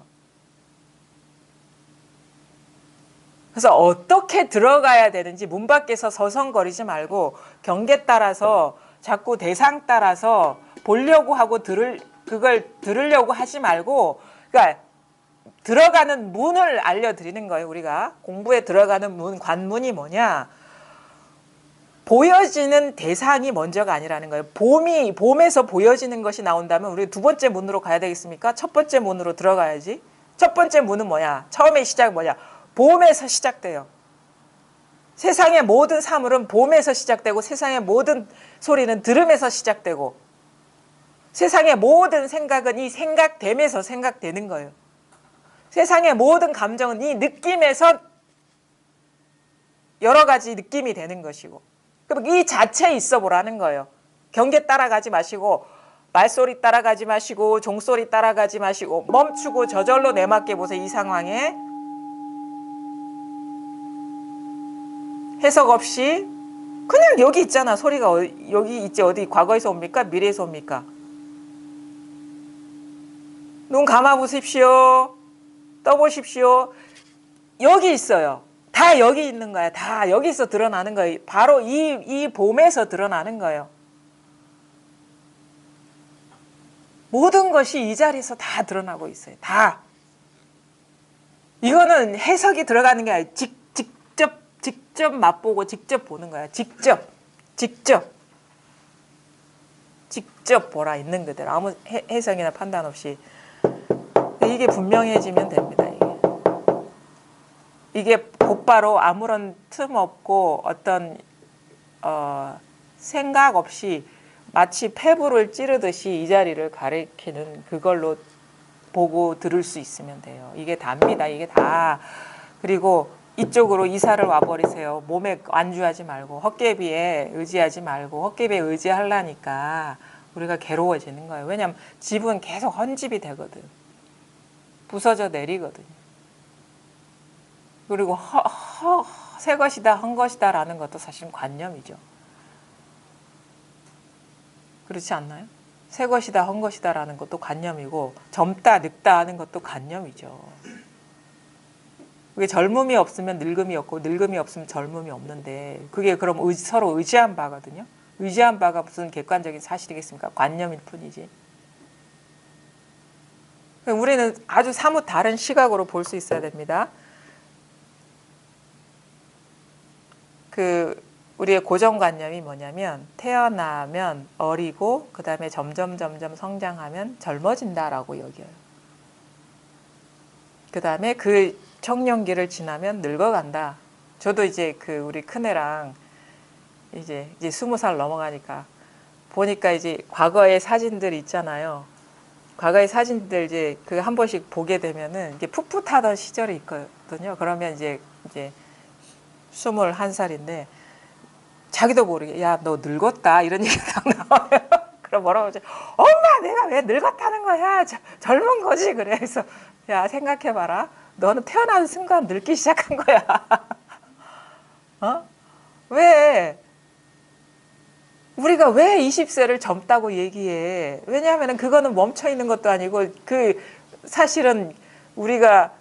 그래서 어떻게 들어가야 되는지 문 밖에서 서성거리지 말고 경계 따라서 자꾸 대상 따라서 보려고 하고 그걸 들으려고 하지 말고, 그러니까 들어가는 문을 알려드리는 거예요. 우리가 공부에 들어가는 문, 관문이 뭐냐? 보여지는 대상이 먼저가 아니라는 거예요. 봄에서 보여지는 것이 나온다면 우리 두 번째 문으로 가야 되겠습니까? 첫 번째 문으로 들어가야지. 첫 번째 문은 뭐냐? 처음에 시작은 뭐냐? 봄에서 시작돼요. 세상의 모든 사물은 봄에서 시작되고, 세상의 모든 소리는 들음에서 시작되고, 세상의 모든 생각은 이 생각됨에서 생각되는 거예요. 세상의 모든 감정은 이 느낌에서 여러 가지 느낌이 되는 것이고, 그럼 이 자체에 있어 보라는 거예요. 경계 따라가지 마시고, 말소리 따라가지 마시고, 종소리 따라가지 마시고, 멈추고 저절로 내맡겨 보세요. 이 상황에 해석 없이 그냥 여기 있잖아. 소리가 여기 있지. 어디 과거에서 옵니까? 미래에서 옵니까? 눈 감아보십시오. 떠보십시오. 여기 있어요. 다 여기 있는 거야. 다 여기서 드러나는 거예요. 바로 이 봄에서 드러나는 거예요. 모든 것이 이 자리에서 다 드러나고 있어요. 다. 이거는 해석이 들어가는 게 아니라 직접 맛보고 직접 보는 거야. 직접 보라. 있는 그대로. 아무 해석이나 판단 없이. 이게 분명해지면 됩니다. 이게 곧바로 아무런 틈 없고 어떤 생각 없이 마치 폐부를 찌르듯이 이 자리를 가리키는 그걸로 보고 들을 수 있으면 돼요. 이게 답니다. 이게 다. 그리고 이쪽으로 이사를 와버리세요. 몸에 안주하지 말고, 헛개비에 의지하지 말고. 헛개비에 의지하려니까 우리가 괴로워지는 거예요. 왜냐하면 집은 계속 헌집이 되거든. 부서져 내리거든요. 그리고 새 것이다, 헌 것이다 라는 것도 사실은 관념이죠. 그렇지 않나요? 새 것이다, 헌 것이다 라는 것도 관념이고, 젊다, 늙다 하는 것도 관념이죠. 그게 젊음이 없으면 늙음이 없고, 늙음이 없으면 젊음이 없는데, 그게 그럼 서로 의지한 바거든요. 의지한 바가 무슨 객관적인 사실이겠습니까? 관념일 뿐이지. 우리는 아주 사뭇 다른 시각으로 볼 수 있어야 됩니다. 우리의 고정관념이 뭐냐면, 태어나면 어리고 그 다음에 점점 성장하면 젊어진다라고 여겨요. 그 다음에 그 청년기를 지나면 늙어간다. 저도 이제 우리 큰애랑 이제 20살 넘어가니까 보니까 이제 과거의 사진들 있잖아요. 과거의 사진들 이제 한 번씩 보게 되면은 이게 풋풋하던 시절이 있거든요. 그러면 이제 21살인데 자기도 모르게 야, 너 늙었다 이런 얘기가 나와요. 그럼 뭐라고 하지? 엄마, 내가 왜 늙었다는 거야? 젊은 거지. 그래서 야, 생각해봐라. 너는 태어나는 순간 늙기 시작한 거야. 왜? 우리가 왜 20세를 젊다고 얘기해? 왜냐하면 그거는 멈춰 있는 것도 아니고, 사실은 우리가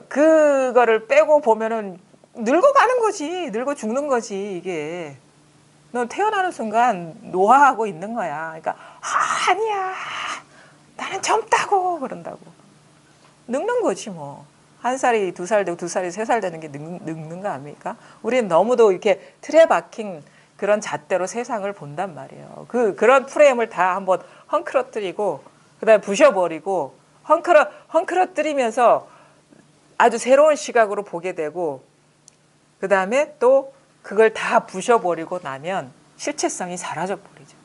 그거를 빼고 보면은 늙어가는 거지. 늙어 죽는 거지, 이게. 너 태어나는 순간 노화하고 있는 거야. 그러니까 아니야. 나는 젊다고 그런다고. 늙는 거지 뭐. 1살이 2살 되고 2살이 3살 되는 게 늙는 거 아닙니까? 우리는 너무도 이렇게 틀에 박힌 그런 잣대로 세상을 본단 말이에요. 그런 프레임을 다 한번 헝클어뜨리고 그다음에 부셔버리고 헝클어뜨리면서 아주 새로운 시각으로 보게 되고 그다음에 또 그걸 다 부셔버리고 나면 실체성이 사라져버리죠.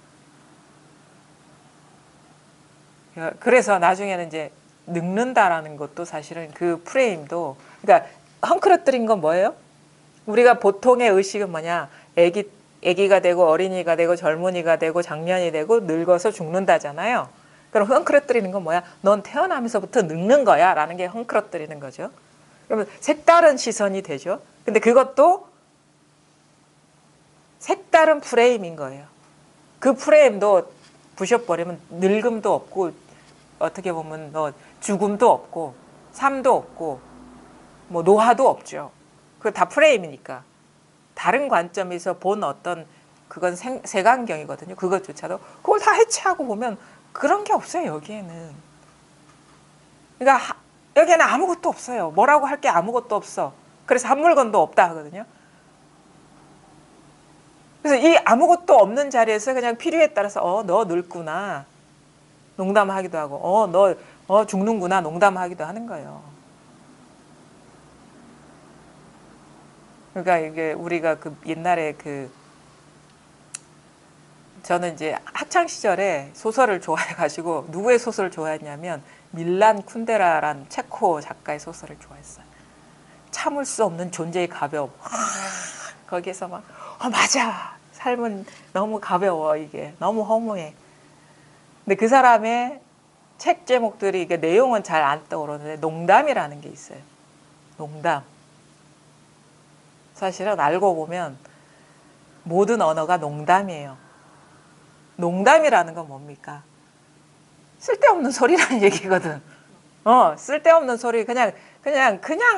그래서 나중에는 이제 늙는다라는 것도 사실은 그 프레임도, 그러니까 헝클어뜨린 건 뭐예요? 우리가 보통의 의식은 뭐냐? 애기가 되고 어린이가 되고 젊은이가 되고 장년이 되고 늙어서 죽는다잖아요. 그럼 헝클어뜨리는 건 뭐야? 넌 태어나면서부터 늙는 거야 라는 게 헝클어뜨리는 거죠. 그러면 색다른 시선이 되죠. 근데 그것도 색다른 프레임인 거예요. 그 프레임도 부셔버리면 늙음도 없고 어떻게 보면 죽음도 없고 삶도 없고 뭐 노화도 없죠. 그거 다 프레임이니까. 다른 관점에서 본 어떤 그건 색안경이거든요. 그것조차도 그걸 다 해체하고 보면 그런 게 없어요. 여기에는. 그러니까 여기에는 아무것도 없어요. 뭐라고 할 게 아무것도 없어. 그래서 한 물건도 없다 하거든요. 그래서 이 아무것도 없는 자리에서 그냥 필요에 따라서 너 늙구나 농담하기도 하고 너 죽는구나 농담하기도 하는 거예요. 그러니까 이게 우리가 그 옛날에 저는 이제 학창 시절에 소설을 좋아해가지고 누구의 소설을 좋아했냐면 밀란 쿤데라라는 체코 작가의 소설을 좋아했어요. 참을 수 없는 존재의 가벼움. 거기에서 막 맞아. 삶은 너무 가벼워. 이게 너무 허무해. 근데 그 사람의 책 제목들이 이게 내용은 잘 안 떠오르는데 농담이라는 게 있어요. 농담. 사실은 알고 보면 모든 언어가 농담이에요. 농담이라는 건 뭡니까? 쓸데없는 소리라는 얘기거든. 쓸데없는 소리 그냥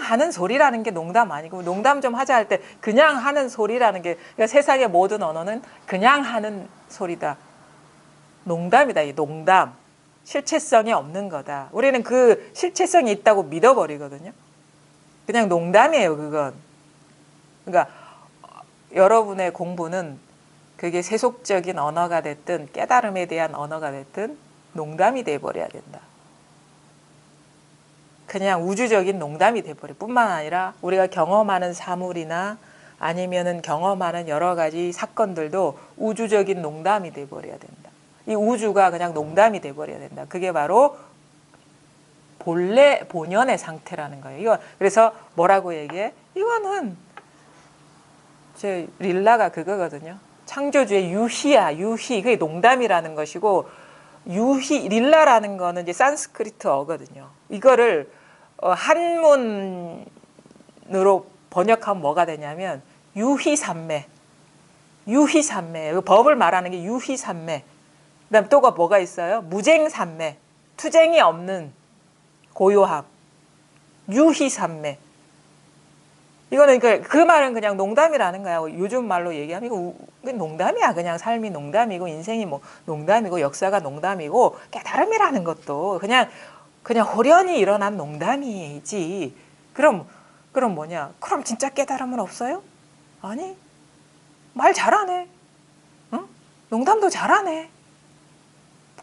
하는 소리라는 게 농담 아니고 농담 좀 하자 할 때 그냥 하는 소리라는 게 그러니까 세상의 모든 언어는 그냥 하는 소리다. 농담이다. 이 농담. 실체성이 없는 거다. 우리는 그 실체성이 있다고 믿어버리거든요. 그냥 농담이에요. 그건. 그러니까 여러분의 공부는 그게 세속적인 언어가 됐든 깨달음에 대한 언어가 됐든 농담이 돼버려야 된다. 그냥 우주적인 농담이 돼버릴 뿐만 아니라 우리가 경험하는 사물이나 아니면은 경험하는 여러 가지 사건들도 우주적인 농담이 돼버려야 된다. 이 우주가 그냥 농담이 돼버려야 된다. 그게 바로 본래 본연의 상태라는 거예요. 이거 그래서 뭐라고 얘기해? 이거는 제 릴라가 그거거든요. 창조주의 유희야, 유희. 그게 농담이라는 것이고 유희 릴라라는 거는 이제 산스크리트어거든요. 이거를 한문으로 번역하면 뭐가 되냐면 유희산매. 유희산매. 그 법을 말하는 게 유희산매. 그다음 또가 뭐가 있어요? 무쟁산매. 투쟁이 없는 고요함. 유희산매. 이거는 그 말은 그냥 농담이라는 거야. 요즘 말로 얘기하면 이거 농담이야. 그냥 삶이 농담이고 인생이 뭐 농담이고 역사가 농담이고 깨달음이라는 것도 그냥 호련히 일어난 농담이지. 그럼 뭐냐? 그럼 진짜 깨달음은 없어요? 아니. 말 잘하네. 응? 농담도 잘하네.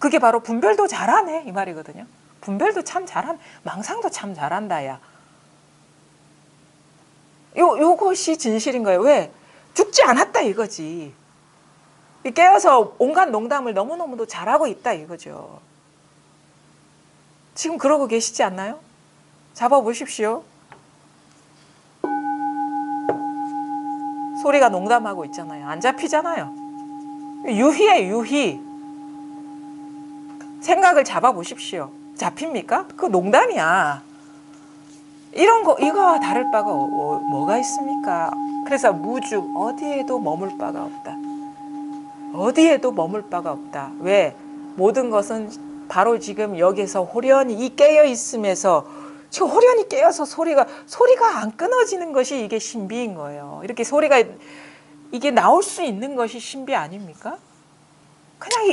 그게 바로 분별도 잘하네 이 말이거든요. 분별도 참 잘하네. 망상도 참 잘한다 야. 요것이 진실인 거예요. 왜? 죽지 않았다 이거지. 깨어서 온갖 농담을 너무너무도 잘하고 있다 이거죠. 지금 그러고 계시지 않나요? 잡아보십시오. 소리가 농담하고 있잖아요. 안 잡히잖아요. 유희예요, 유희. 생각을 잡아보십시오. 잡힙니까? 그거 농담이야. 이런 거 이거와 다를 바가 뭐가 있습니까? 그래서 무주 어디에도 머물 바가 없다. 어디에도 머물 바가 없다. 왜? 모든 것은 바로 지금 여기서 호련히 이 깨어 있음에서 지금 호련히 깨어서 소리가 안 끊어지는 것이 이게 신비인 거예요. 이렇게 소리가 이게 나올 수 있는 것이 신비 아닙니까? 그냥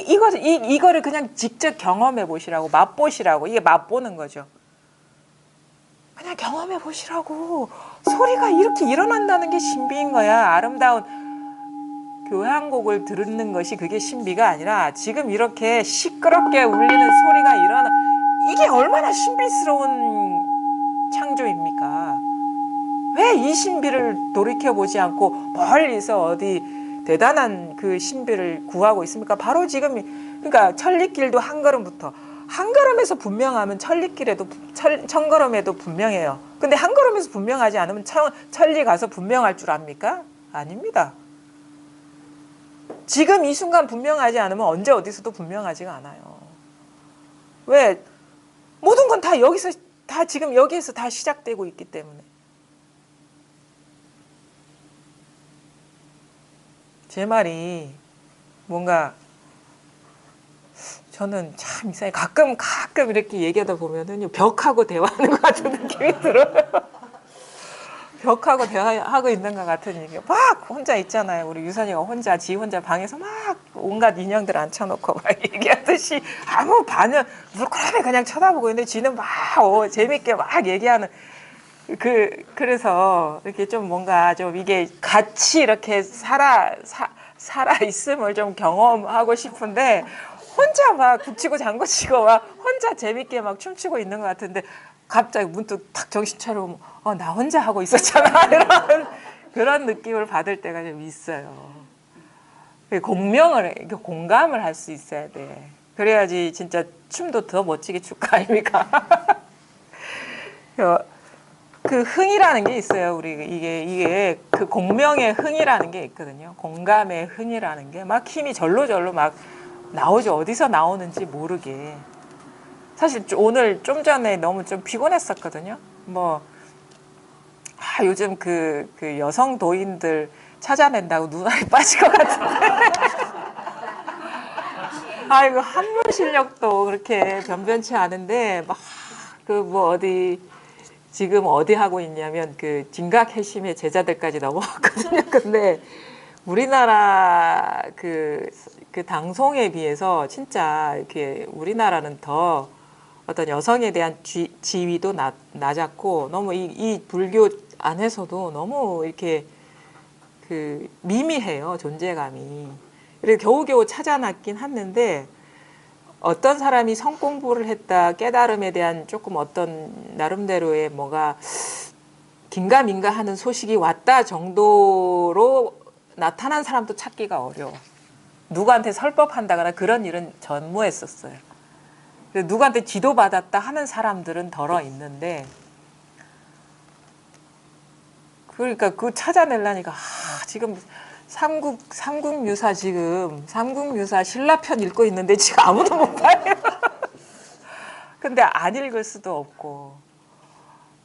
이거를 그냥 직접 경험해 보시라고 맛보시라고 이게 맛보는 거죠. 그냥 경험해 보시라고. 소리가 이렇게 일어난다는 게 신비인 거야. 아름다운 교향곡을 듣는 것이 그게 신비가 아니라 지금 이렇게 시끄럽게 울리는 소리가 일어나 이게 얼마나 신비스러운 창조입니까? 왜 이 신비를 돌이켜보지 않고 멀리서 어디 대단한 그 신비를 구하고 있습니까? 바로 지금 그러니까 천리길도 한 걸음부터 한 걸음에서 분명하면 천리길에도 천걸음에도 분명해요. 근데 한 걸음에서 분명하지 않으면 천리 가서 분명할 줄 압니까? 아닙니다. 지금 이 순간 분명하지 않으면 언제 어디서도 분명하지가 않아요. 왜? 모든 건 다 여기서 다 지금 여기에서 다 시작되고 있기 때문에. 제 말이 뭔가 저는 참 이상해. 가끔 이렇게 얘기하다 보면은 벽하고 대화하는 것 같은 느낌이 들어요. 벽하고 대화하고 있는 것 같은 얘기. 막 혼자 있잖아요. 우리 유선이가 지 혼자 방에서 막 온갖 인형들 앉혀놓고 막 얘기하듯이 아무 반응 물끄러미 그냥 쳐다보고 있는데 지는 막 재밌게 막 얘기하는. 그래서 이렇게 좀 뭔가 좀 이게 같이 이렇게 살아 있음을 좀 경험하고 싶은데 혼자 막 북치고 장구치고 막 혼자 재밌게 막 춤추고 있는 것 같은데 갑자기 문득 탁 정신 차려보면 나 혼자 하고 있었잖아 이런 그런 느낌을 받을 때가 좀 있어요. 공감을 할 수 있어야 돼. 그래야지 진짜 춤도 더 멋지게 출 거 아닙니까? 그 흥이라는 게 있어요. 우리 이게 그 공명의 흥이라는 게 있거든요. 공감의 흥이라는 게 막 힘이 절로 막 나오죠. 어디서 나오는지 모르게. 사실 오늘 좀 전에 너무 좀 피곤했었거든요. 요즘 그 여성 도인들 찾아낸다고 눈알이 빠질 것 같은데. 아이고 한문 실력도 그렇게 변변치 않은데 막 지금 어디 하고 있냐면 그 진각해심의 제자들까지 넘어왔거든요. 근데 우리나라 그 당송에 비해서 진짜 이렇게 우리나라는 더 어떤 여성에 대한 지위도 낮았고 너무 이 불교 안에서도 너무 이렇게 그 미미해요. 존재감이. 그래서 겨우겨우 찾아놨긴 했는데 어떤 사람이 성공부를 했다 깨달음에 대한 조금 어떤 나름대로의 뭐가 긴가민가 하는 소식이 왔다 정도로 나타난 사람도 찾기가 어려워. 누구한테 설법한다거나 그런 일은 전무했었어요. 누구한테 지도받았다 하는 사람들은 덜어 있는데 그러니까 그거 찾아내려니까 지금 삼국유사 신라편 읽고 있는데 지금 아무도 못 봐요. 근데 안 읽을 수도 없고.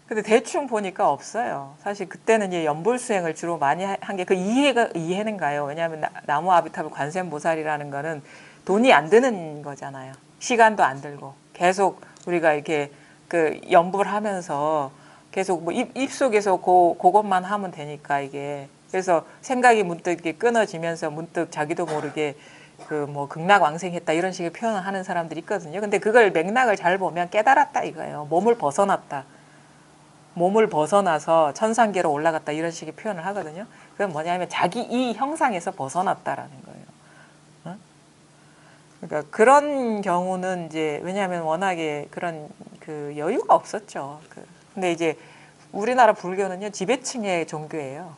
근데 대충 보니까 없어요. 사실 그때는 이제 연불수행을 주로 많이 한 게 그 이해는 가요. 왜냐하면 나무 아비타불 관세음보살이라는 거는 돈이 안 드는 거잖아요. 시간도 안 들고 계속 우리가 이렇게 그 연불하면서 계속 뭐 입속에서 그것만 하면 되니까 이게 그래서 생각이 문득 이렇게 끊어지면서 문득 자기도 모르게 그 뭐 극락왕생했다 이런 식의 표현을 하는 사람들이 있거든요. 근데 그걸 맥락을 잘 보면 깨달았다 이거예요. 몸을 벗어나서 천상계로 올라갔다 이런 식의 표현을 하거든요. 그건 뭐냐면 자기 이 형상에서 벗어났다라는 거예요. 응? 그러니까 그런 경우는 이제 왜냐하면 워낙에 그런 그 여유가 없었죠. 근데 이제 우리나라 불교는요 지배층의 종교예요.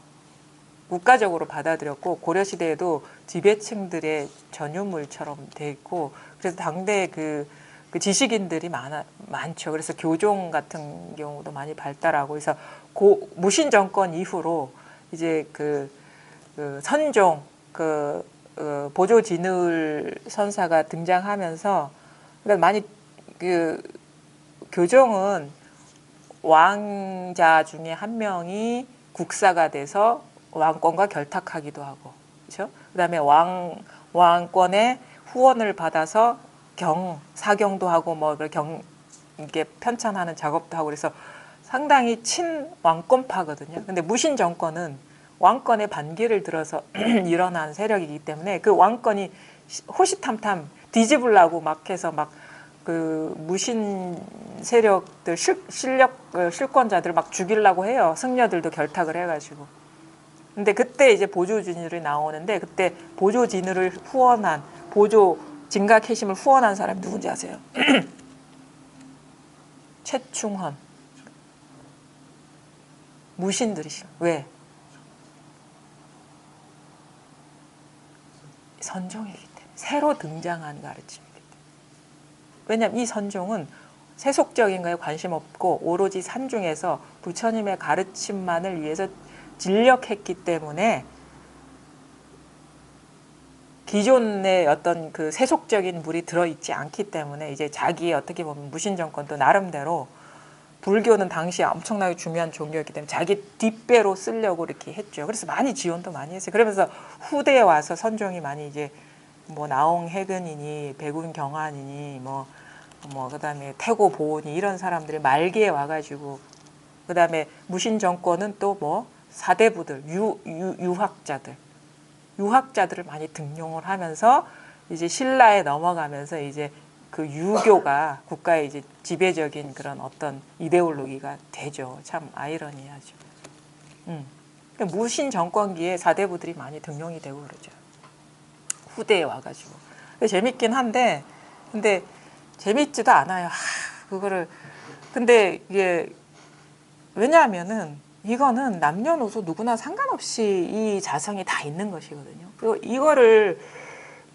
국가적으로 받아들였고 고려 시대에도 지배층들의 전유물처럼 돼 있고 그래서 당대 그 지식인들이 많죠. 그래서 교종 같은 경우도 많이 발달하고 그래서 무신 정권 이후로 이제 그 선종 보조 진울 선사가 등장하면서 그러니까 많이 그 교종은 왕자 중에 한 명이 국사가 돼서 왕권과 결탁하기도 하고, 그렇죠? 그다음에 왕권의 후원을 받아서 사경도 하고 이게 편찬하는 작업도 하고 그래서 상당히 친왕권파거든요. 근데 무신 정권은 왕권의 반기를 들어서 일어난 세력이기 때문에 그 왕권이 호시탐탐 뒤집으려고 막 해서 그 무신 세력들 실권자들 막 죽이려고 해요. 승려들도 결탁을 해가지고. 근데 그때 이제 보조진을이 나오는데 그때 보조진을을 후원한 진각해심을 후원한 사람이 누군지 아세요? 최충헌. 무신들이시죠. 왜? 선종이기 때문에. 새로 등장한 가르침이기 때문에. 왜냐하면 이 선종은 세속적인 거에 관심 없고 오로지 산중에서 부처님의 가르침만을 위해서 진력했기 때문에 기존의 어떤 그 세속적인 물이 들어있지 않기 때문에 이제 자기의 어떻게 보면 무신 정권도 나름대로 불교는 당시에 엄청나게 중요한 종교였기 때문에 자기 뒷배로 쓰려고 이렇게 했죠. 그래서 많이 지원도 많이 했어요. 그러면서 후대에 와서 선종이 많이 이제 뭐 나홍 해근이니 백운 경환이니 뭐 그다음에 태고 보온이 이런 사람들이 말기에 와가지고 그다음에 무신 정권은 또 뭐 사대부들 유학자들을 많이 등용을 하면서 이제 신라에 넘어가면서 이제 그 유교가 국가의 이제 지배적인 그런 어떤 이데올로기가 되죠. 참 아이러니하죠. 그러니까 무신 정권기에 사대부들이 많이 등용이 되고 그러죠. 후대에 와가지고. 재밌긴 한데, 근데 재밌지도 않아요. 그거를. 근데 이게 왜냐하면은 이거는 남녀노소 누구나 상관없이 이 자성이 다 있는 것이거든요. 그리고 이거를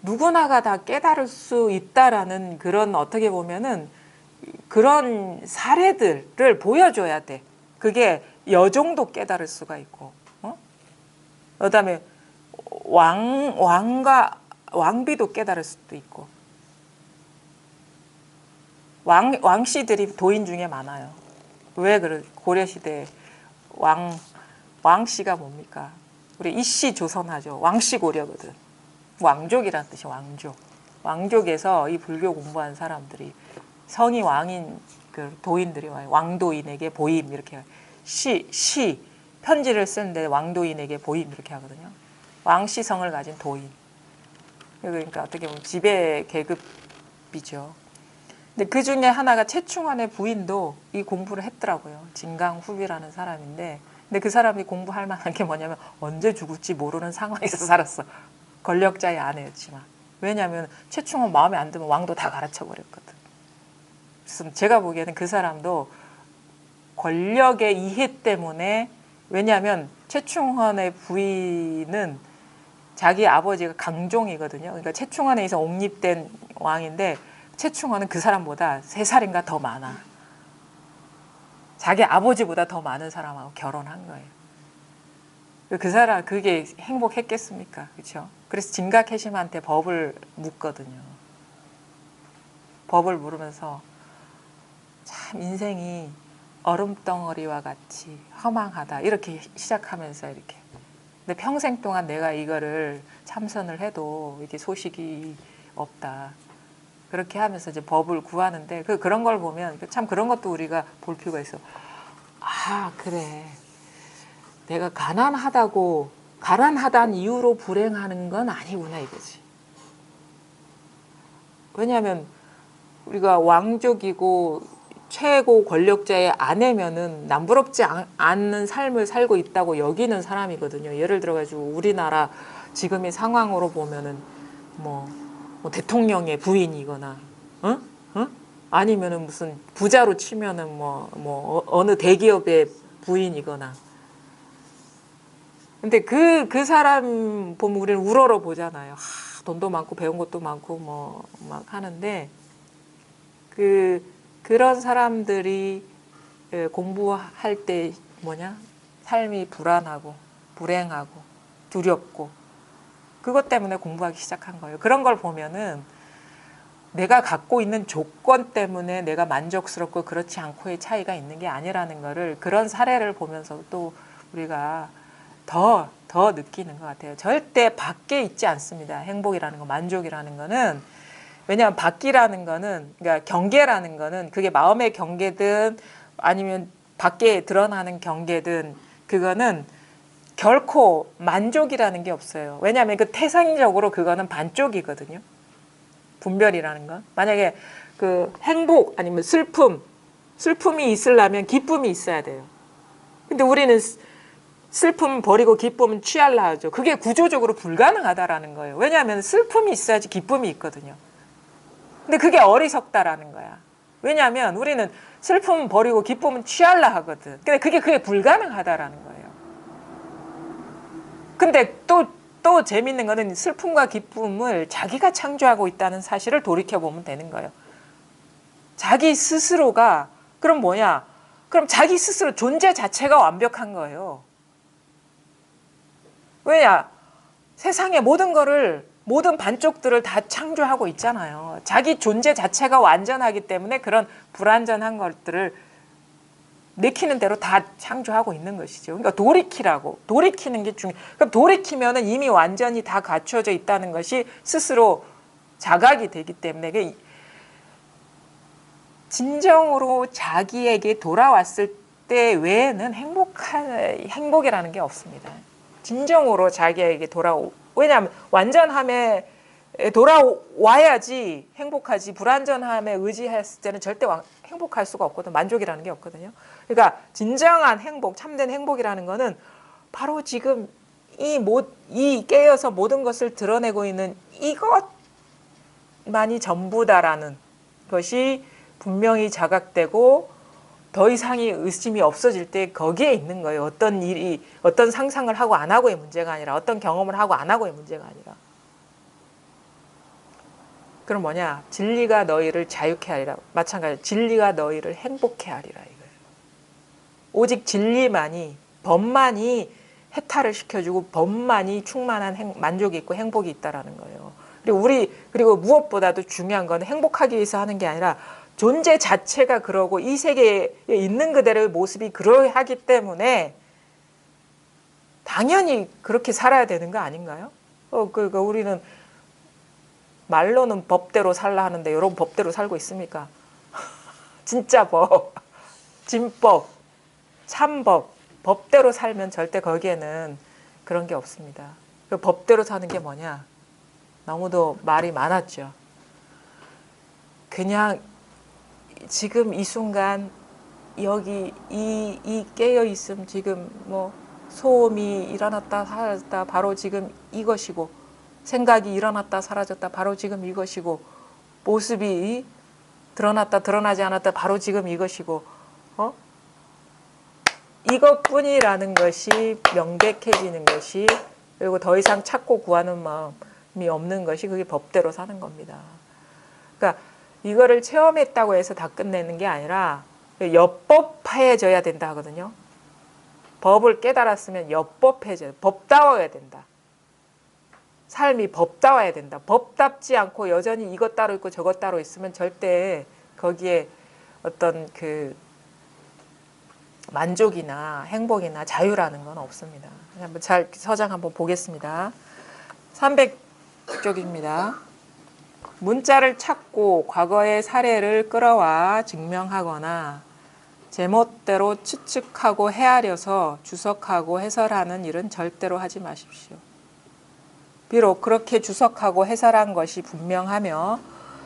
누구나가 다 깨달을 수 있다라는 그런 어떻게 보면은 그런 사례들을 보여줘야 돼. 그게 여종도 깨달을 수가 있고, 그다음에 왕비도 깨달을 수도 있고, 왕씨들이 도인 중에 많아요. 왜 그래? 고려시대 왕씨가 뭡니까? 우리 이씨 조선하죠. 왕씨 고려거든. 왕족이란 뜻이 왕족. 왕족에서 이 불교 공부한 사람들이 성이 왕인 그 도인들이 와요. 왕도인에게 보임 이렇게 시 편지를 쓰는데 왕도인에게 보임 이렇게 하거든요. 왕씨성을 가진 도인. 그러니까 어떻게 보면 지배 계급이죠. 근데 그 중에 하나가 최충원의 부인도 이 공부를 했더라고요. 진강후비라는 사람인데, 근데 그 사람이 공부할 만한 게 뭐냐면 언제 죽을지 모르는 상황에서 살았어. 권력자의 아내였지만. 왜냐하면 최충원 마음에 안 들면 왕도 다 갈아쳐 버렸거든. 그래서 제가 보기에는 그 사람도 권력의 이해 때문에, 왜냐하면 최충원의 부인은 자기 아버지가 강종이거든요. 그러니까 최충원에 의해서 옹립된 왕인데 최충원은 그 사람보다 3살인가 더 많아. 자기 아버지보다 더 많은 사람하고 결혼한 거예요. 그 사람 그게 행복했겠습니까? 그렇죠? 그래서 진가캐심한테 법을 묻거든요. 법을 물으면서 참 인생이 얼음덩어리와 같이 허망하다 이렇게 시작하면서 이렇게. 근데 평생 동안 내가 이거를 참선을 해도 이게 소식이 없다. 그렇게 하면서 이제 법을 구하는데 그런 걸 보면 참 그런 것도 우리가 볼 필요가 있어. 그래. 내가 가난하다는 이유로 불행하는 건 아니구나 이거지. 왜냐하면 우리가 왕족이고 최고 권력자의 아내면은 남부럽지 않는 삶을 살고 있다고 여기는 사람이거든요. 예를 들어가지고 우리나라 지금의 상황으로 보면은 뭐 대통령의 부인이거나, 아니면은 무슨 부자로 치면은 어느 대기업의 부인이거나. 근데 그 사람 보면 우리는 우러러 보잖아요. 돈도 많고 배운 것도 많고 막 하는데 그런 사람들이 공부할 때 삶이 불안하고 불행하고 두렵고 그것 때문에 공부하기 시작한 거예요. 그런 걸 보면은 내가 갖고 있는 조건 때문에 내가 만족스럽고 그렇지 않고의 차이가 있는 게 아니라는 거를 그런 사례를 보면서 또 우리가 더 느끼는 것 같아요. 절대 밖에 있지 않습니다. 행복이라는 거, 만족이라는 거는. 왜냐하면 밖이라는 거는, 그러니까 경계라는 거는 그게 마음의 경계든 아니면 밖에 드러나는 경계든 그거는 결코 만족이라는 게 없어요. 왜냐하면 그 태생적으로 그거는 반쪽이거든요. 분별이라는 건. 만약에 그 행복 아니면 슬픔이 있으려면 기쁨이 있어야 돼요. 근데 우리는 슬픔 버리고 기쁨은 취하려 하죠. 그게 구조적으로 불가능하다라는 거예요. 왜냐하면 슬픔이 있어야지 기쁨이 있거든요. 근데 그게 어리석다라는 거야. 왜냐하면 우리는 슬픔 버리고 기쁨은 취하려 하거든. 근데 그게 불가능하다라는 거예요. 근데 또 재밌는 거는 슬픔과 기쁨을 자기가 창조하고 있다는 사실을 돌이켜보면 되는 거예요. 자기 스스로가 그럼 뭐냐? 그럼 자기 스스로 존재 자체가 완벽한 거예요. 왜냐? 세상의 모든 반쪽들을 다 창조하고 있잖아요. 자기 존재 자체가 완전하기 때문에 그런 불완전한 것들을 내키는 대로 다 창조하고 있는 것이죠. 그러니까 돌이키는 게 그럼 돌이키면은 이미 완전히 다 갖춰져 있다는 것이 스스로 자각이 되기 때문에 진정으로 자기에게 돌아왔을 때 외에는 행복이라는 게 없습니다. 진정으로 자기에게 왜냐하면 완전함에 돌아와야지 행복하지, 불완전함에 의지했을 때는 절대 행복할 수가 없거든. 만족이라는 게 없거든요. 그러니까 진정한 행복, 참된 행복이라는 거는 바로 지금 이 깨어서 모든 것을 드러내고 있는 이것만이 전부다라는 것이 분명히 자각되고 더 이상의 의심이 없어질 때 거기에 있는 거예요. 어떤 상상을 하고 안 하고의 문제가 아니라, 어떤 경험을 하고 안 하고의 문제가 아니라. 그럼 뭐냐? 진리가 너희를 자유케 하리라. 마찬가지로 진리가 너희를 행복케 하리라 이거예요. 오직 진리만이, 법만이 해탈을 시켜주고 법만이 충만한 만족이 있고 행복이 있다라는 거예요. 그리고 무엇보다도 중요한 건 행복하기 위해서 하는 게 아니라 존재 자체가 그러고 이 세계에 있는 그대로의 모습이 그러하기 때문에 당연히 그렇게 살아야 되는 거 아닌가요? 그러니까 우리는 말로는 법대로 살라 하는데 여러분 법대로 살고 있습니까? 진짜 법, 진법, 참법, 법대로 살면 절대 거기에는 그런 게 없습니다. 법대로 사는 게 뭐냐? 너무도 말이 많았죠. 그냥 지금 이 순간 여기 이 깨어 있음 지금 뭐 소음이 일어났다 사라졌다 바로 지금 이것이고 생각이 일어났다 사라졌다 바로 지금 이것이고 모습이 드러났다 드러나지 않았다 바로 지금 이것이고 이것뿐이라는 것이 명백해지는 것이 그리고 더 이상 찾고 구하는 마음이 없는 것이 그게 법대로 사는 겁니다. 그러니까 이거를 체험했다고 해서 다 끝내는 게 아니라 엽법해져야 된다 하거든요. 법을 깨달았으면 엽법해져야 돼. 법다워야 된다. 삶이 법다워야 된다. 법답지 않고 여전히 이것 따로 있고 저것 따로 있으면 절대 거기에 어떤 그 만족이나 행복이나 자유라는 건 없습니다. 한번 서장 한번 보겠습니다. 300쪽입니다. 문자를 찾고 과거의 사례를 끌어와 증명하거나 제멋대로 추측하고 헤아려서 주석하고 해설하는 일은 절대로 하지 마십시오. 비록 그렇게 주석하고 해설한 것이 분명하며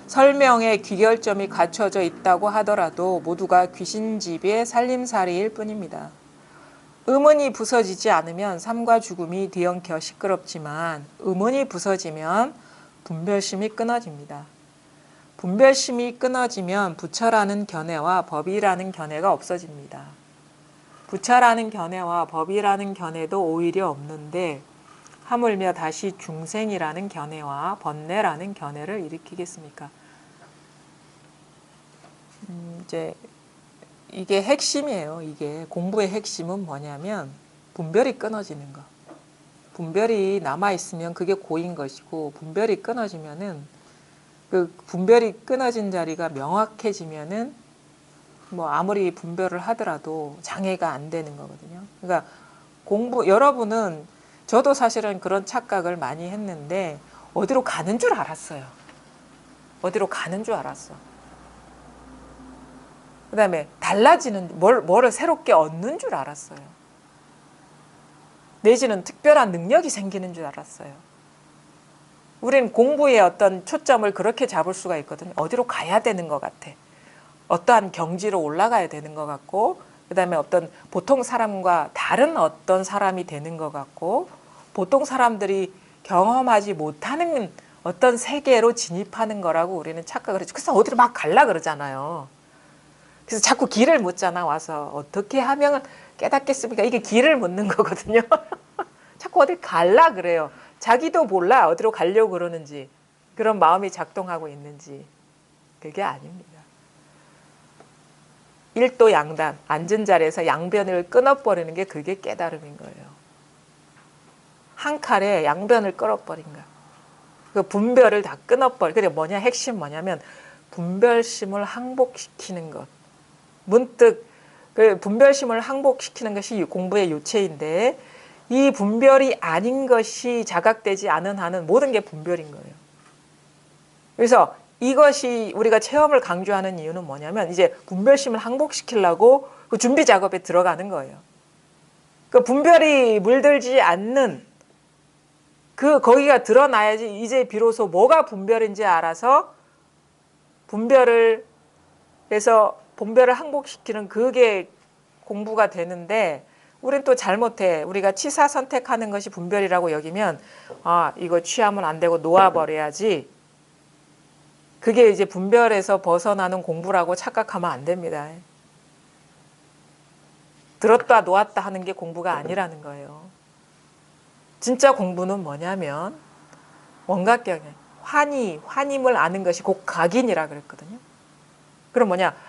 설명에 귀결점이 갖춰져 있다고 하더라도 모두가 귀신집의 살림살이일 뿐입니다. 의문이 부서지지 않으면 삶과 죽음이 뒤엉켜 시끄럽지만 의문이 부서지면 분별심이 끊어집니다. 분별심이 끊어지면 부처라는 견해와 법이라는 견해가 없어집니다. 부처라는 견해와 법이라는 견해도 오히려 없는데 하물며 다시 중생이라는 견해와 번뇌라는 견해를 일으키겠습니까? 이제 이게 핵심이에요. 이게 공부의 핵심은 뭐냐면 분별이 끊어지는 거. 분별이 남아있으면 그게 고인 것이고 분별이 끊어지면은 그 분별이 끊어진 자리가 명확해지면은 뭐 아무리 분별을 하더라도 장애가 안 되는 거거든요. 그러니까 여러분은 저도 사실은 그런 착각을 많이 했는데 어디로 가는 줄 알았어요. 어디로 가는 줄 알았어. 그 다음에 달라지는 뭐를 새롭게 얻는 줄 알았어요. 내지는 특별한 능력이 생기는 줄 알았어요. 우리는 공부의 어떤 초점을 그렇게 잡을 수가 있거든요. 어디로 가야 되는 것 같아. 어떠한 경지로 올라가야 되는 것 같고 그 다음에 어떤 보통 사람과 다른 어떤 사람이 되는 것 같고 보통 사람들이 경험하지 못하는 어떤 세계로 진입하는 거라고 우리는 착각을 했죠. 그래서 어디로 막 갈라 그러잖아요. 그래서 자꾸 길을 묻잖아. 와서 어떻게 하면 깨닫겠습니까? 이게 길을 묻는 거거든요. 자꾸 어딜 갈라 그래요. 자기도 몰라 어디로 가려고 그러는지 그런 마음이 작동하고 있는지 그게 아닙니다. 일도 양단 앉은 자리에서 양변을 끊어버리는 게 그게 깨달음인 거예요. 한 칼에 양변을 끊어버린 거야. 그 분별을 다 끊어버려. 그게 뭐냐 핵심 뭐냐면 분별심을 항복시키는 것. 문득 그 분별심을 항복시키는 것이 공부의 요체인데 이 분별이 아닌 것이 자각되지 않은 한은 모든 게 분별인 거예요. 그래서 이것이 우리가 체험을 강조하는 이유는 뭐냐면 이제 분별심을 항복시키려고 그 준비 작업에 들어가는 거예요. 그 분별이 물들지 않는 거기가 드러나야지 이제 비로소 뭐가 분별인지 알아서 분별을 해서 분별을 항복시키는 그게 공부가 되는데 우린 또 잘못해. 우리가 취사 선택하는 것이 분별이라고 여기면 아 이거 취하면 안 되고 놓아버려야지. 그게 이제 분별에서 벗어나는 공부라고 착각하면 안 됩니다. 들었다 놓았다 하는 게 공부가 아니라는 거예요. 진짜 공부는 뭐냐면 원각경에 환힘을 아는 것이 곧 각인이라 그랬거든요. 그럼 뭐냐?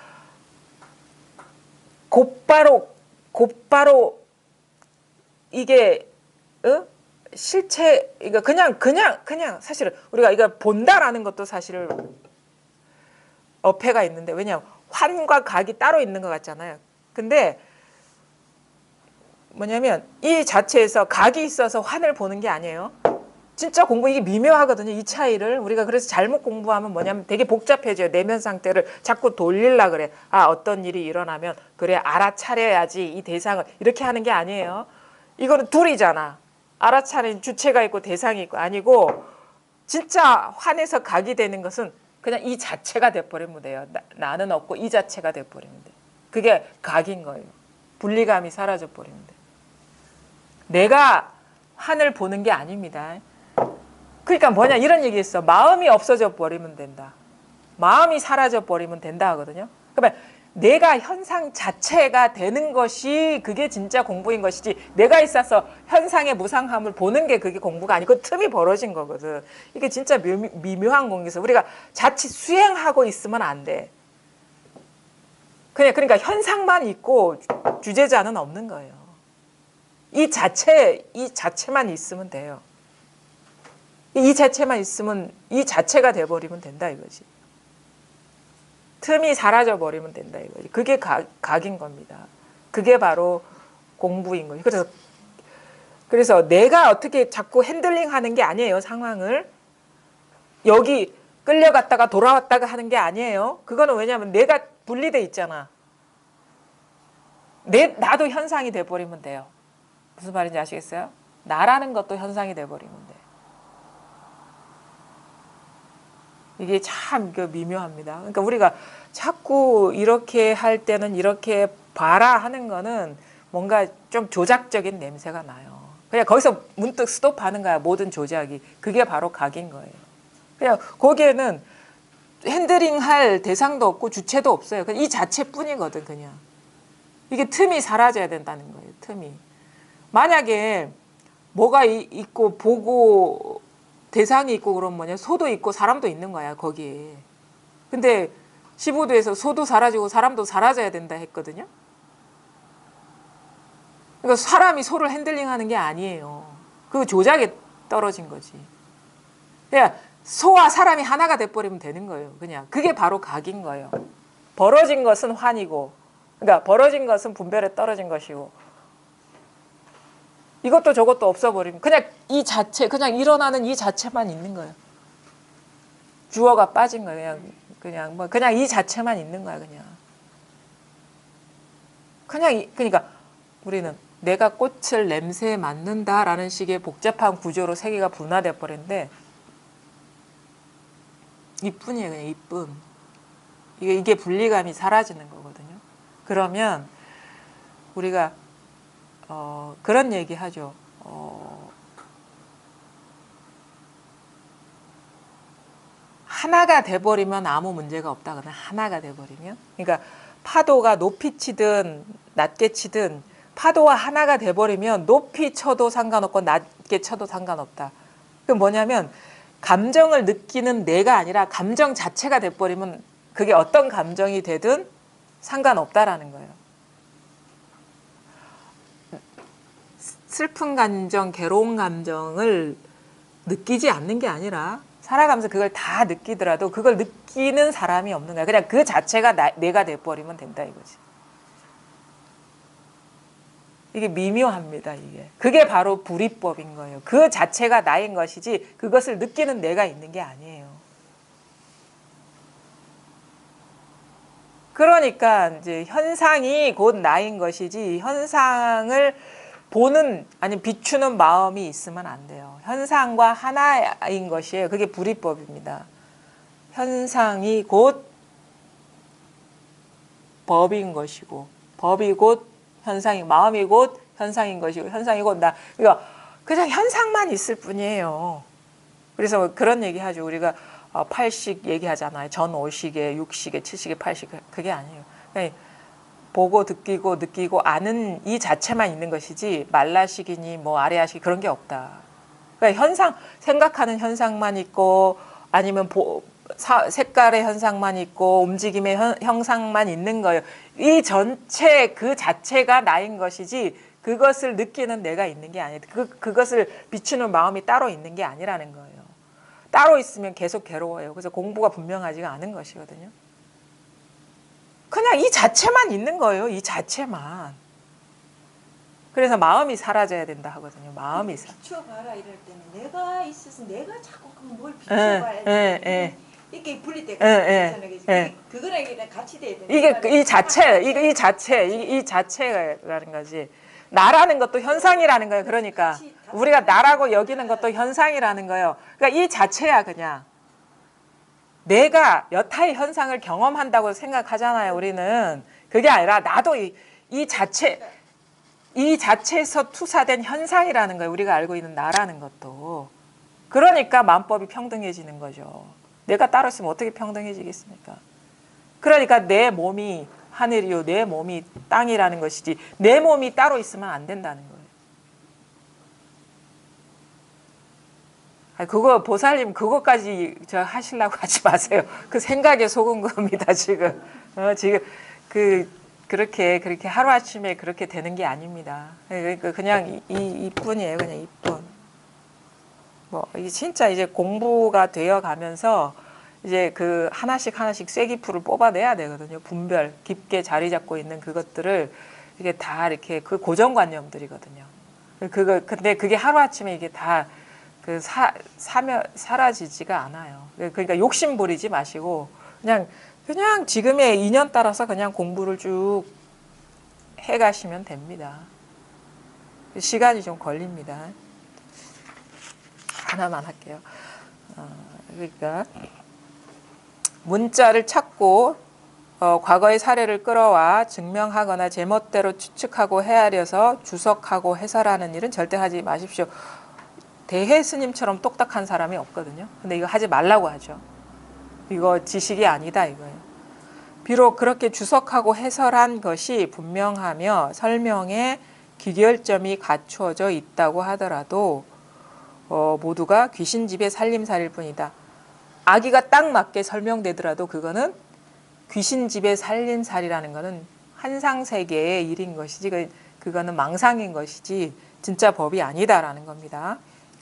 곧바로 이게 실체 이거 그냥 사실은 우리가 이거 본다라는 것도 사실 어폐가 있는데 왜냐하면 환과 각이 따로 있는 것 같잖아요. 근데 뭐냐면 이 자체에서 각이 있어서 환을 보는 게 아니에요. 진짜 공부 이게 미묘하거든요. 이 차이를 우리가 그래서 잘못 공부하면 뭐냐면 되게 복잡해져요. 내면 상태를 자꾸 돌리려 그래. 아 어떤 일이 일어나면 그래 알아차려야지 이 대상을 이렇게 하는 게 아니에요. 이거는 둘이잖아. 알아차린 주체가 있고 대상이 있고 아니고 진짜 환에서 각이 되는 것은 그냥 이 자체가 돼버리면 돼요. 나는 없고 이 자체가 돼버리면 돼. 그게 각인 거예요. 분리감이 사라져 버리면 돼. 내가 환을 보는 게 아닙니다. 그러니까 뭐냐 이런 얘기 있어. 마음이 없어져 버리면 된다. 마음이 사라져 버리면 된다 하거든요. 그러면 내가 현상 자체가 되는 것이 그게 진짜 공부인 것이지 내가 있어서 현상의 무상함을 보는 게 그게 공부가 아니고 틈이 벌어진 거거든. 이게 진짜 미묘한 공부에서 우리가 자칫 수행하고 있으면 안 돼. 그러니까 현상만 있고 주제자는 없는 거예요. 이 자체만 있으면 돼요. 이 자체만 있으면 이 자체가 돼버리면 된다 이거지. 틈이 사라져 버리면 된다 이거지. 그게 각인 겁니다. 그게 바로 공부인 거지. 그래서 내가 어떻게 자꾸 핸들링하는 게 아니에요. 상황을 여기 끌려갔다가 돌아왔다가 하는 게 아니에요. 그거는 왜냐하면 내가 분리돼 있잖아. 나도 현상이 돼버리면 돼요. 무슨 말인지 아시겠어요? 나라는 것도 현상이 돼버리면 돼. 이게 참 미묘합니다. 그러니까 우리가 자꾸 이렇게 할 때는 이렇게 봐라 하는 거는 뭔가 좀 조작적인 냄새가 나요. 그냥 거기서 문득 스톱하는 거야. 모든 조작이. 그게 바로 각인 거예요. 그냥 거기에는 핸들링할 대상도 없고 주체도 없어요. 그냥 이 자체뿐이거든 그냥. 이게 틈이 사라져야 된다는 거예요. 틈이. 만약에 뭐가 있고 보고 대상이 있고 그럼 뭐냐 소도 있고 사람도 있는 거야 거기에. 근데 15도에서 소도 사라지고 사람도 사라져야 된다 했거든요. 그러니까 사람이 소를 핸들링하는 게 아니에요. 그 조작에 떨어진 거지. 그냥 소와 사람이 하나가 돼버리면 되는 거예요. 그냥 그게 바로 각인 거예요. 벌어진 것은 환이고, 그러니까 벌어진 것은 분별에 떨어진 것이고. 이것도 저것도 없어버리면 그냥 이 자체, 그냥 일어나는 이 자체만 있는 거예요. 주어가 빠진 거예요. 그냥 이 자체만 있는 거야, 그러니까 우리는 내가 꽃을 냄새에 맡는다라는 식의 복잡한 구조로 세계가 분화돼 버렸는데 이뿐이에요, 그냥 이뿐. 이게 분리감이 사라지는 거거든요. 그러면 우리가 그런 얘기 하죠. 하나가 돼버리면 아무 문제가 없다. 그러면 하나가 돼버리면. 그러니까 파도가 높이 치든 낮게 치든 파도와 하나가 돼버리면 높이 쳐도 상관없고 낮게 쳐도 상관없다. 그럼 뭐냐면 감정을 느끼는 내가 아니라 감정 자체가 돼버리면 그게 어떤 감정이 되든 상관없다라는 거예요. 슬픈 감정, 괴로운 감정을 느끼지 않는 게 아니라 살아가면서 그걸 다 느끼더라도 그걸 느끼는 사람이 없는 거야. 그냥 그 자체가 내가 돼버리면 된다 이거지. 이게 미묘합니다. 이게. 그게 바로 불이법인 거예요. 그 자체가 나인 것이지 그것을 느끼는 내가 있는 게 아니에요. 그러니까 이제 현상이 곧 나인 것이지 현상을 보는 아니 비추는 마음이 있으면 안 돼요. 현상과 하나인 것이에요. 그게 불이법입니다. 현상이 곧 법인 것이고 법이 곧 현상이 마음이 곧 현상인 것이고 현상이 곧 나. 그러니까 그냥 현상만 있을 뿐이에요. 그래서 그런 얘기하죠. 우리가 8식 얘기하잖아요. 전 5식에 6식에 7식에 8식 그게 아니에요. 그러니까 보고 느끼고 아는 이 자체만 있는 것이지 말라식이니 뭐 아래아식 그런 게 없다. 그러니까 현상 생각하는 현상만 있고 아니면 색깔의 현상만 있고 움직임의 형상만 있는 거예요. 이 전체 그 자체가 나인 것이지 그것을 느끼는 내가 있는 게 아니에요. 그것을 비추는 마음이 따로 있는 게 아니라는 거예요. 따로 있으면 계속 괴로워요. 그래서 공부가 분명하지가 않은 것이거든요. 그냥 이 자체만 있는 거예요. 이 자체만. 그래서 마음이 사라져야 된다 하거든요. 마음이 비춰봐라 이럴 때는 내가 있어서 내가 자꾸 뭘 비춰봐야 돼. 이렇게 분리 때가 있잖아요. 그거랑 이랑 같이 돼야 돼. 이게 이 자체라는 거지. 나라는 것도 현상이라는 거예요. 그러니까 우리가 나라고 여기는 것도 현상이라는 거예요. 그러니까 이 자체야 그냥. 내가 여타의 현상을 경험한다고 생각하잖아요. 우리는. 그게 아니라 나도 이 자체에서 투사된 현상이라는 거예요. 우리가 알고 있는 나라는 것도. 그러니까 만법이 평등해지는 거죠. 내가 따로 있으면 어떻게 평등해지겠습니까? 그러니까 내 몸이 하늘이요, 내 몸이 땅이라는 것이지 내 몸이 따로 있으면 안 된다는 거예요. 그거 보살님 그거까지 하시려고 하지 마세요. 그 생각에 속은 겁니다 지금. 지금 그렇게 하루 아침에 그렇게 되는 게 아닙니다. 그러니까 그냥 이뿐이에요. 그냥 이뿐. 뭐 이게 진짜 이제 공부가 되어 가면서 이제 그 하나씩 쐐기풀을 뽑아내야 되거든요. 분별 깊게 자리 잡고 있는 그것들을 이게 다 이렇게 그 고정관념들이거든요. 근데 그게 하루 아침에 이게 다 사라지지가 않아요. 그러니까 욕심 부리지 마시고 그냥 지금의 인연 따라서 그냥 공부를 쭉 해가시면 됩니다. 시간이 좀 걸립니다. 하나만 할게요. 그러니까 문자를 찾고 과거의 사례를 끌어와 증명하거나 제멋대로 추측하고 헤아려서 주석하고 해설하는 일은 절대 하지 마십시오. 대해 스님처럼 똑딱한 사람이 없거든요. 근데 이거 하지 말라고 하죠. 이거 지식이 아니다 이거예요. 비록 그렇게 주석하고 해설한 것이 분명하며 설명에 귀결점이 갖추어져 있다고 하더라도 모두가 귀신집의 살림살이일 뿐이다. 아기가 딱 맞게 설명되더라도 그거는 귀신집의 살림살이라는 거는 환상세계의 일인 것이지 그거는 망상인 것이지 진짜 법이 아니다라는 겁니다.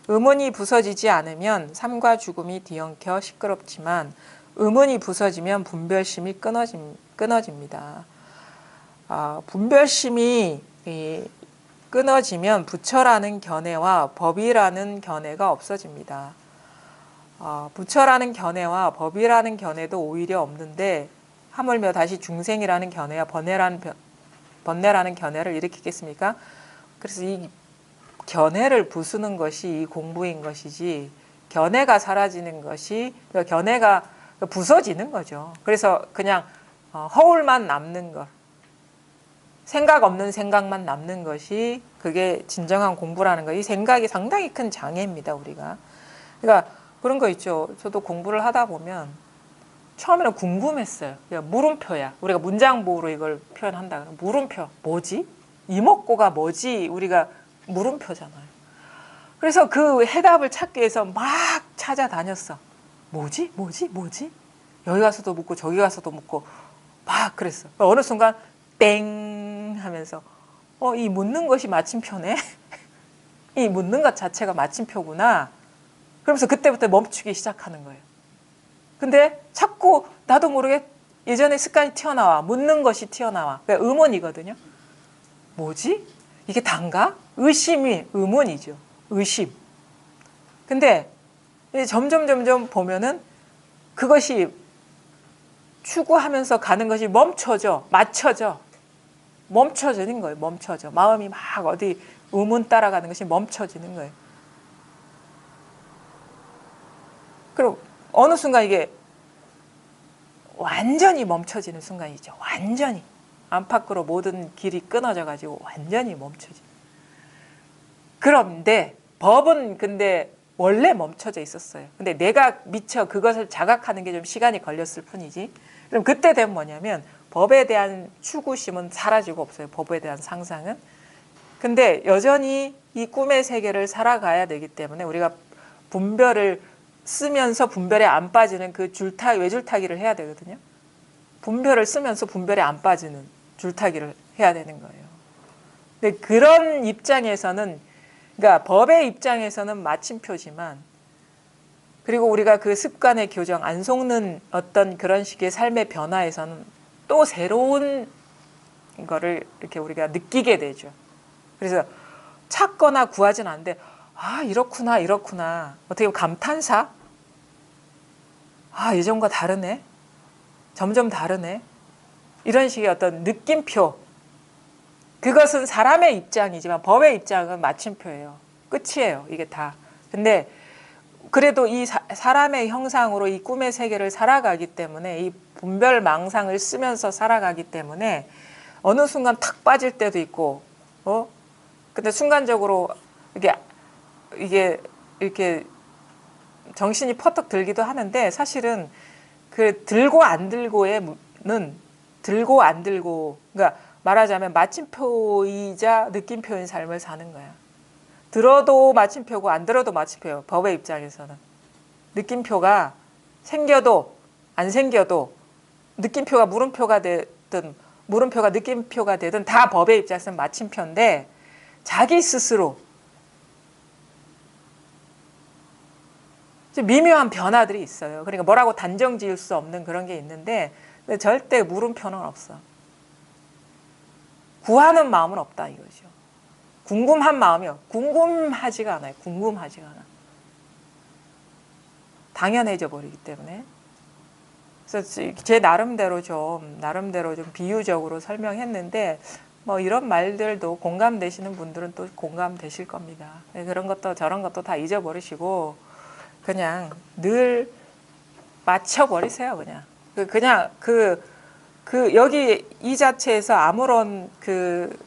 의문이 부서지지 않으면 삶과 죽음이 뒤엉켜 시끄럽지만 의문이 부서지면 분별심이 끊어집니다. 분별심이 끊어지면 부처라는 견해와 법이라는 견해가 없어집니다. 부처라는 견해와 법이라는 견해도 오히려 없는데 하물며 다시 중생이라는 견해와 번뇌라는 견해를 일으키겠습니까? 그래서 이 견해를 부수는 것이 이 공부인 것이지 견해가 사라지는 것이 견해가 부서지는 거죠. 그래서 그냥 허울만 남는 것, 생각 없는 생각만 남는 것이 그게 진정한 공부라는 거. 이 생각이 상당히 큰 장애입니다. 우리가. 그러니까 그런 거 있죠. 저도 공부를 하다 보면 처음에는 궁금했어요. 물음표야. 우리가 문장보호로 이걸 표현한다 그러면 물음표 뭐지? 이목구가 뭐지? 우리가 물음표잖아요. 그래서 그 해답을 찾기 위해서 막 찾아다녔어. 뭐지? 여기 가서도 묻고 저기 가서도 묻고 막 그랬어. 어느 순간 땡 하면서 이 묻는 것이 마침표네. 이 묻는 것 자체가 마침표구나. 그러면서 그때부터 멈추기 시작하는 거예요. 근데 자꾸 나도 모르게 예전에 습관이 튀어나와. 묻는 것이 튀어나와. 그러니까 의문이거든요. 뭐지? 이게 단가? 의심이 의문이죠. 의심. 근데 점점 보면은 그것이 추구하면서 가는 것이 멈춰지는 거예요. 멈춰져. 마음이 막 어디 의문 따라가는 것이 멈춰지는 거예요. 그리고 어느 순간 이게 완전히 멈춰지는 순간이죠. 완전히. 안팎으로 모든 길이 끊어져 가지고 완전히 멈춰지. 그런데 법은 근데 원래 멈춰져 있었어요. 근데 내가 미처 그것을 자각하는 게 좀 시간이 걸렸을 뿐이지. 그럼 그때 되면 뭐냐면 법에 대한 추구심은 사라지고 없어요. 법에 대한 상상은. 근데 여전히 이 꿈의 세계를 살아가야 되기 때문에 우리가 분별을 쓰면서 분별에 안 빠지는 그 외줄타기를 해야 되거든요. 분별을 쓰면서 분별에 안 빠지는 줄타기를 해야 되는 거예요. 근데 그런 입장에서는, 그러니까 법의 입장에서는 마침표지만, 그리고 우리가 그 습관의 교정, 안 속는 어떤 그런 식의 삶의 변화에서는 또 새로운 거를 이렇게 우리가 느끼게 되죠. 그래서 찾거나 구하진 않는데, 아, 이렇구나. 어떻게 보면 감탄사? 아, 예전과 다르네. 점점 다르네. 이런 식의 어떤 느낌표. 그것은 사람의 입장이지만 법의 입장은 마침표예요. 끝이에요. 이게 다. 근데 그래도 이 사람의 형상으로 이 꿈의 세계를 살아가기 때문에, 이 분별 망상을 쓰면서 살아가기 때문에 어느 순간 탁 빠질 때도 있고, 근데 순간적으로 이게 이렇게 정신이 퍼뜩 들기도 하는데, 사실은 그 들고 안 들고는 들고 안 들고, 그러니까 말하자면 마침표이자 느낌표인 삶을 사는 거야. 들어도 마침표고 안 들어도 마침표예요. 법의 입장에서는. 느낌표가 생겨도 안 생겨도, 느낌표가 물음표가 되든 물음표가 느낌표가 되든 다 법의 입장에서는 마침표인데, 자기 스스로 미묘한 변화들이 있어요. 그러니까 뭐라고 단정 지을 수 없는 그런 게 있는데, 근데 절대 물음표는 없어. 구하는 마음은 없다 이거죠. 궁금한 마음이요. 궁금하지가 않아요. 당연해져 버리기 때문에. 그래서 제 나름대로 좀 비유적으로 설명했는데, 뭐 이런 말들도 공감되시는 분들은 또 공감되실 겁니다. 그런 것도 저런 것도 다 잊어버리시고 그냥 늘 맞춰버리세요. 그냥 여기 이 자체에서 아무런 그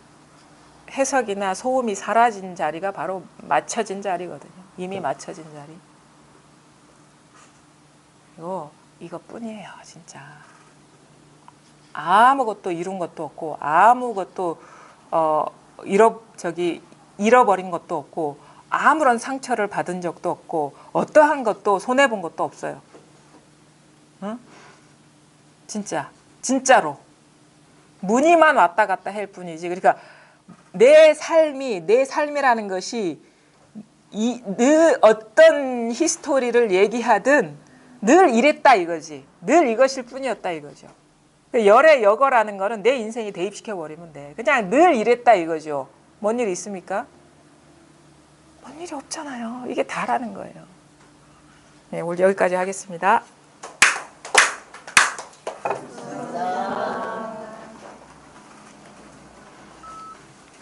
해석이나 소음이 사라진 자리가 바로 맞춰진 자리거든요. 이미 맞춰진 자리. 이것뿐이에요, 진짜. 아무것도 이룬 것도 없고, 아무것도 잃어버린 것도 없고, 아무런 상처를 받은 적도 없고, 어떠한 것도 손해본 것도 없어요. 응? 진짜로. 문의만 왔다 갔다 할 뿐이지. 그러니까 내 삶이라는 것이 늘 어떤 히스토리를 얘기하든 늘 이랬다 이거지. 늘 이것일 뿐이었다 이거죠. 열의 여거라는 거는 내 인생에 대입시켜 버리면 돼. 그냥 늘 이랬다 이거죠. 뭔 일 있습니까? 뭔 일이 없잖아요. 이게 다라는 거예요. 네, 오늘 여기까지 하겠습니다.